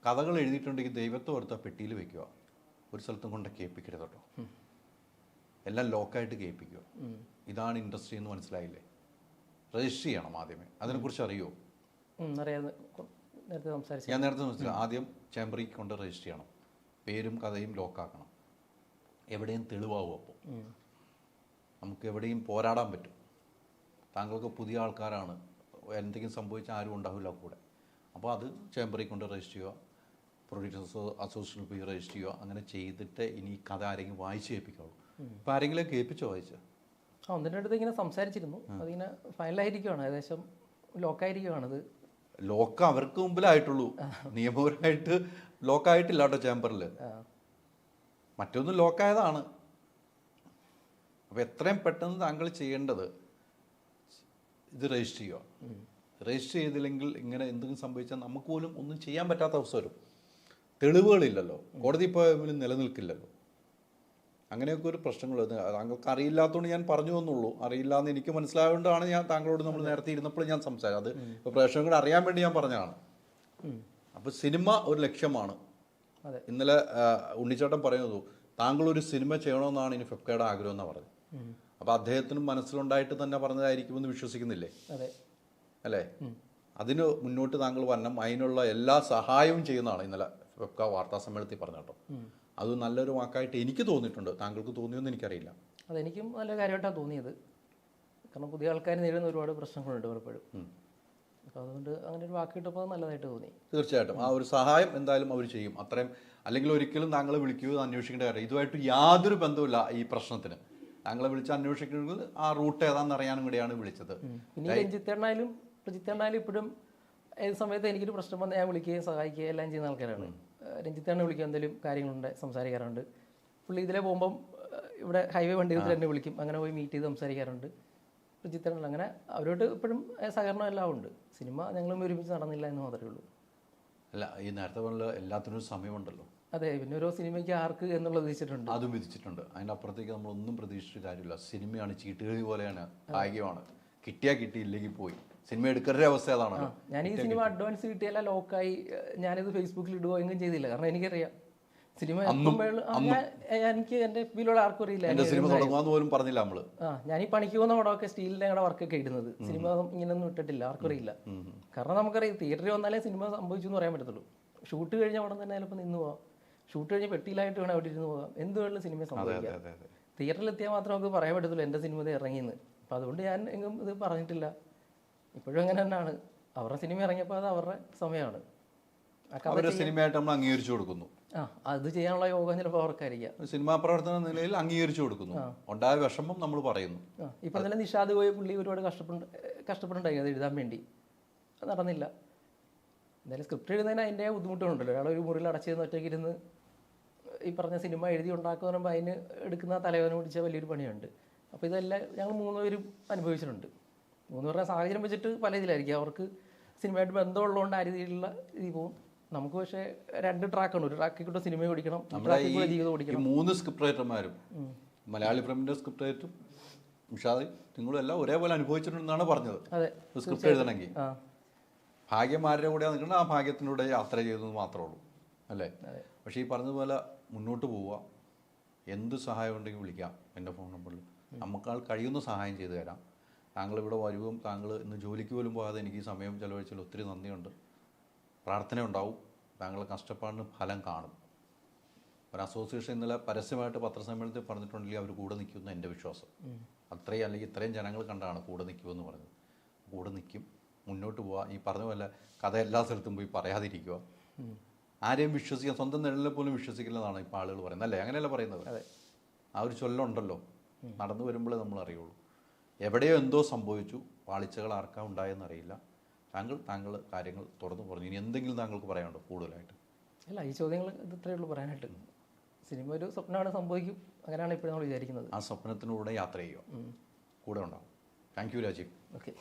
കഥകൾ എഴുതിയിട്ടുണ്ടെങ്കിൽ ദൈവത്തെ ഓർത്ത പെട്ടിയിൽ വെക്കുക, ഒരു സ്ഥലത്തും കൊണ്ട് കേൾപ്പിക്കരുത് കേട്ടോ. എല്ലാം ലോക്കായിട്ട് കേൾപ്പിക്കുക. ഇതാണ് ഇൻഡസ്ട്രി എന്ന് മനസ്സിലായില്ലേ? രജിസ്റ്റർ ചെയ്യണം ആദ്യമേ. അതിനെക്കുറിച്ച് അറിയുമോ? ഞാൻ നേരത്തെ മനസ്സിലായി. ആദ്യം ചേംബറിൽ കൊണ്ട് രജിസ്റ്റർ ചെയ്യണം, പേരും കഥയും ലോക്കാക്കണം. എവിടെയും തെളിവാകും. അപ്പോൾ നമുക്ക് എവിടെയും പോരാടാൻ പറ്റും. താങ്കൾക്ക് പുതിയ ആൾക്കാരാണ്, എന്തെങ്കിലും സംഭവിച്ചാൽ ആരും ഉണ്ടാവില്ല കൂടെ. അപ്പോൾ അത് ചേംബറിൽ കൊണ്ട് രജിസ്റ്റർ ചെയ്യുക, പ്രൊഡ്യൂസേഴ്സ് അസോസിയേഷൻ പോയി രജിസ്റ്റർ ചെയ്യുക. അങ്ങനെ ചെയ്തിട്ട് ഇനി കഥ ആരെങ്കിലും വായിച്ച് കേൾപ്പിക്കുള്ളൂ. ഇപ്പോൾ ആരെങ്കിലും കേൾപ്പിച്ചോ വായിച്ച്? ഒന്നിൻ്റെ അടുത്ത് ഇങ്ങനെ സംസാരിച്ചിരുന്നു. അതിങ്ങനെ ഫൈനലായിരിക്കുവാണ്, ഏകദേശം ലോക്കായിരിക്കുവാണത്. ലോക്ക് അവർക്ക് മുമ്പിലായിട്ടുള്ളൂ, നിയമപരമായിട്ട് ലോക്കായിട്ടില്ല കേട്ടോ ചേംബറിൽ. മറ്റൊന്ന് ലോക്കായതാണ്. അപ്പോൾ എത്രയും പെട്ടെന്ന് താങ്കൾ ചെയ്യേണ്ടത് ഇത് രജിസ്റ്റർ ചെയ്യുക. രജിസ്റ്റർ ചെയ്തില്ലെങ്കിൽ ഇങ്ങനെ എന്തെങ്കിലും സംഭവിച്ചാൽ നമുക്ക് പോലും ഒന്നും ചെയ്യാൻ പറ്റാത്ത അവസ്ഥ വരും. തെളിവുകളില്ലല്ലോ, കോടതി പോയാലും നിലനിൽക്കില്ലല്ലോ. അങ്ങനെയൊക്കെ ഒരു പ്രശ്നങ്ങൾ. താങ്കൾക്ക് അറിയില്ലാത്തതുകൊണ്ട് ഞാൻ പറഞ്ഞു എന്നുള്ളൂ. അറിയില്ല എന്ന് എനിക്ക് മനസ്സിലായതുകൊണ്ടാണ് ഞാൻ താങ്കളോട് നമ്മൾ നേരത്തെ ഇരുന്നപ്പോൾ ഞാൻ സംസാരിച്ചത്. അത് ഇപ്പോൾ പ്രേക്ഷകരോട് അറിയാൻ വേണ്ടി ഞാൻ പറഞ്ഞതാണ്. അപ്പോൾ സിനിമ ഒരു ലക്ഷ്യമാണ്. ഇന്നലെ ഉണ്ണിച്ചേട്ടൻ പറയുന്നു താങ്കളൊരു സിനിമ ചെയ്യണമെന്നാണ് ഇനി ഫെഫ്കയുടെ ആഗ്രഹം എന്നാണ് പറഞ്ഞത്. അപ്പോൾ അദ്ദേഹത്തിനും മനസ്സിലുണ്ടായിട്ട് തന്നെ പറഞ്ഞതായിരിക്കുമെന്ന് വിശ്വസിക്കുന്നില്ലേ? അല്ലേ? അതിന് മുന്നോട്ട് താങ്കൾ വരണം, അതിനുള്ള എല്ലാ സഹായവും ചെയ്യുന്നതാണ് ഇന്നലെ ഫെഫ്ക വാർത്താ സമ്മേളനത്തിൽ പറഞ്ഞു കേട്ടോ. അത് നല്ലൊരു വാക്കായിട്ട് എനിക്ക് തോന്നിയിട്ടുണ്ട്. താങ്കൾക്ക് തോന്നിയെന്ന് എനിക്കറിയില്ല. അതെനിക്കും നല്ല കാര്യമായിട്ടാണ് തോന്നിയത്. കാരണം പുതിയ ആൾക്കാർ നേരിടുന്ന ഒരുപാട് പ്രശ്നങ്ങളുണ്ട് പലപ്പോഴും. അപ്പോൾ അതുകൊണ്ട് അങ്ങനെ ഒരു വാക്ക് കിട്ടപ്പോൾ നല്ലതായിട്ട് തോന്നി. തീർച്ചയായിട്ടും ആ ഒരു സഹായം എന്തായാലും അവർ ചെയ്യും. അത്രയും അല്ലെങ്കിൽ ഒരിക്കലും താങ്കളെ വിളിക്കുകയോ അന്വേഷിക്കേണ്ട കാര്യം. ഇതുമായിട്ട് യാതൊരു ബന്ധവുമില്ല ഈ പ്രശ്നത്തിന്. താങ്കളെ വിളിച്ച് അന്വേഷിക്കുന്നത് ആ റൂട്ട് ഏതാണെന്ന് അറിയാനും കൂടിയാണ് വിളിച്ചത്. പിന്നെ രഞ്ജിത്തേണ്ണായാലും ഇപ്പോഴും ഏത് സമയത്ത് എനിക്കൊരു പ്രശ്നം വന്നാൽ ഞാൻ വിളിക്കുകയും സഹായിക്കുകയും എല്ലാം ചെയ്യുന്ന ആൾക്കാരാണ്. രഞ്ജിത്തേണ്ണ വിളിക്കുക, എന്തെങ്കിലും കാര്യങ്ങളുണ്ട് സംസാരിക്കാറുണ്ട്. പുള്ളി ഇതിലെ പോകുമ്പം ഇവിടെ ഹൈവേ വണ്ടിയിൽ തന്നെ വിളിക്കും, അങ്ങനെ പോയി മീറ്റ് ചെയ്ത് സംസാരിക്കാറുണ്ട്. രഞ്ജിത്തേണ്ണ അങ്ങനെ അവരോട് ഇപ്പോഴും സഹകരണം എല്ലാം ഉണ്ട്. സിനിമ ഞങ്ങളും ഒരുമിച്ച് നടന്നില്ല എന്ന് മാത്രമേ ഉള്ളൂ. അല്ല, ഈ നേരത്തെ പറഞ്ഞ എല്ലാത്തിനും സമയമുണ്ടല്ലോ. അതെ, പിന്നെ ഓരോ സിനിമയ്ക്ക് ആർക്ക് എന്നുള്ളത് വിധിച്ചിട്ടുണ്ട്. അതും വിധിച്ചിട്ടുണ്ട്. അതിനപ്പുറത്തേക്ക് നമ്മളൊന്നും പ്രതീക്ഷിച്ച കാര്യമില്ല. സിനിമയാണ് ചീട്ടുകളി പോലെയാണ്, കായികമാണ്. കിട്ടിയാൽ കിട്ടി, ഇല്ലെങ്കിൽ പോയി. സിനിമ എടുക്കരുടെ അവസ്ഥ അതാണ്. ഞാൻ ഈ സിനിമ അഡ്വാൻസ് കിട്ടിയല്ല ലോക്കായി ഞാനിത് ഫേസ്ബുക്കിൽ ഇടുകയോ എങ്കിലും ചെയ്തില്ല. കാരണം എനിക്കറിയാം സിനിമ എനിക്ക് എൻ്റെ ഫീലുള്ള ആർക്കും അറിയില്ല. സിനിമ തുടങ്ങുവാന്ന് പോലും പറഞ്ഞില്ല നമ്മള്. ഞാൻ ഈ പണിക്ക് പോകുന്ന പടമൊക്കെ സ്റ്റീലിൻ്റെ ഞങ്ങളുടെ വർക്കൊക്കെ ഇടുന്നത്. സിനിമ ഇങ്ങനെയൊന്നും ഇട്ടിട്ടില്ല, ആർക്കും അറിയില്ല. കാരണം നമുക്കറിയാം തിയേറ്ററിൽ വന്നാലേ സിനിമ സംഭവിച്ചു എന്ന് പറയാൻ പറ്റത്തുള്ളൂ. ഷൂട്ട് കഴിഞ്ഞ പടം തന്നെ ചിലപ്പോൾ നിന്ന് പോവാം, ഷൂട്ട് കഴിഞ്ഞ് പെട്ടിയിലായിട്ട് വേണം അവിടെ ഇരുന്ന് പോകാം, എന്ത് വേണമെങ്കിലും സിനിമ സംഭവിക്കാം. തിയേറ്ററിൽ എത്തിയാൽ മാത്രം നമുക്ക് പറയാൻ പറ്റത്തുള്ളൂ എൻ്റെ സിനിമ ഇറങ്ങിയെന്ന്. അപ്പം അതുകൊണ്ട് ഞാൻ എങ്ങും ഇത് പറഞ്ഞിട്ടില്ല. ഇപ്പോഴും അങ്ങനെ തന്നെയാണ്. അവരുടെ സിനിമ ഇറങ്ങിയപ്പോൾ അത് അവരുടെ സമയമാണ്. അവരുടെ സിനിമയായിട്ട് നമ്മൾ അംഗീകരിച്ചു കൊടുക്കുന്നു. അത് ചെയ്യാനുള്ള യോഗം ചിലപ്പോൾ അവർക്കായിരിക്കാം. സിനിമാ പ്രവർത്തന നിലയിൽ അംഗീകരിച്ചു കൊടുക്കുന്നു. ഉണ്ടായ വിഷമം നമ്മൾ പറയുന്നു. ഇപ്പം തന്നെ നിഷാദ് പോയ പുള്ളി ഒരുപാട് കഷ്ടപ്പെട്ടുണ്ടായി അത് എഴുതാൻ വേണ്ടി. അത് നടന്നില്ല. എന്തായാലും സ്ക്രിപ്റ്റ് എഴുതുന്നതിന് അതിൻ്റെ ബുദ്ധിമുട്ടുണ്ടല്ലോ. ഒരാൾ ഒരു മുറിയിൽ അടച്ചിരുന്ന് ഒറ്റയ്ക്ക് ഇരുന്ന് ഈ പറഞ്ഞ സിനിമ എഴുതി ഉണ്ടാക്കുക പറയുമ്പോൾ അതിന് എടുക്കുന്ന തലവേദന പിടിച്ച വലിയൊരു പണിയുണ്ട്. അപ്പോൾ ഇതെല്ലാം ഞങ്ങൾ 3 പേരും അനുഭവിച്ചിട്ടുണ്ട്. 3 പേരുടെ സാഹചര്യം വെച്ചിട്ട് പല ഇതിലായിരിക്കും. അവർക്ക് സിനിമയായിട്ട് ബന്ധമുള്ളതുകൊണ്ട് ആ രീതിയിലുള്ള ഇത് പോകും. നമുക്ക് പക്ഷേ 2 ട്രാക്കാണ്. ഒരു ട്രാക്കിൽ കൂടെ സിനിമ ഓടിക്കണം, ജീവിതം ഓടിക്കണം. 3 സ്ക്രിപ്റ്റ് റൈറ്റർമാരും മലയാളി ഫിലിമിൻ്റെ സ്ക്രിപ്റ്റ് റൈറ്ററും നിഷാദ് നിങ്ങളും എല്ലാം ഒരേപോലെ അനുഭവിച്ചിട്ടുണ്ടെന്നാണ് പറഞ്ഞത്. സ്ക്രിപ്റ്റ് എഴുതണമെങ്കിൽ ഭാഗ്യമാരുടെ കൂടെ നിൽക്കുന്നത്, ആ ഭാഗ്യത്തിലൂടെ യാത്ര ചെയ്തത് മാത്രമേ ഉള്ളൂ അല്ലേ? പക്ഷേ ഈ പറഞ്ഞതുപോലെ മുന്നോട്ട് പോവുക. എന്ത് സഹായം ഉണ്ടെങ്കിൽ വിളിക്കാം എൻ്റെ ഫോൺ നമ്പറിൽ. നമുക്കാൾ കഴിയുന്ന സഹായം ചെയ്തു തരാം. താങ്കൾ ഇവിടെ വരുവും, താങ്കൾ ഇന്ന് ജോലിക്ക് പോലും പോകാതെ എനിക്ക് ഈ സമയം ചെലവഴിച്ചാൽ ഒത്തിരി നന്ദിയുണ്ട്. പ്രാർത്ഥന ഉണ്ടാവും. താങ്കളുടെ കഷ്ടപ്പാടിന് ഫലം കാണും. ഒരു അസോസിയേഷൻ ഇന്നലെ പരസ്യമായിട്ട് പത്രസമ്മേളനത്തിൽ പറഞ്ഞിട്ടുണ്ടെങ്കിൽ അവർ കൂടെ നിൽക്കുമെന്ന് എൻ്റെ വിശ്വാസം. അത്രയും അല്ലെങ്കിൽ ഇത്രയും ജനങ്ങൾ കണ്ടാണ് കൂടെ നിൽക്കുമെന്ന് പറഞ്ഞത്. കൂടെ നിൽക്കും, മുന്നോട്ട് പോവുക. ഈ പറഞ്ഞ പോലെ കഥ എല്ലാ സ്ഥലത്തും പോയി പറയാതിരിക്കുക. ആരെയും വിശ്വസിക്കാൻ, സ്വന്തം നിഴലിനെ പോലും വിശ്വസിക്കില്ലെന്നാണ് ഇപ്പോൾ ആളുകൾ പറയുന്നത്, അല്ലേ? അങ്ങനെയല്ല പറയുന്നത്. അതെ. ആ ഒരു ചൊല്ലുണ്ടല്ലോ, നടന്നു വരുമ്പോഴേ നമ്മൾ അറിയുള്ളൂ. എവിടെയോ എന്തോ സംഭവിച്ചു, പാളിച്ചകൾ ആർക്കാ ഉണ്ടായെന്നറിയില്ല. താങ്കൾ കാര്യങ്ങൾ തുറന്നു പറഞ്ഞു. ഇനി എന്തെങ്കിലും താങ്കൾക്ക് പറയാനുണ്ടോ കൂടുതലായിട്ട്? അല്ല, ഈ ചോദ്യങ്ങൾ ഇത്രയേ ഉള്ളൂ പറയാനായിട്ട്. സിനിമ ഒരു സ്വപ്നമാണ്, സംഭവിക്കും, അങ്ങനെയാണ് ഇപ്പോഴും നമ്മൾ വിചാരിക്കുന്നത്. ആ സ്വപ്നത്തിലൂടെ യാത്ര ചെയ്യുക, കൂടെ ഉണ്ടാവും. Thank you Rajeev. ഓക്കെ.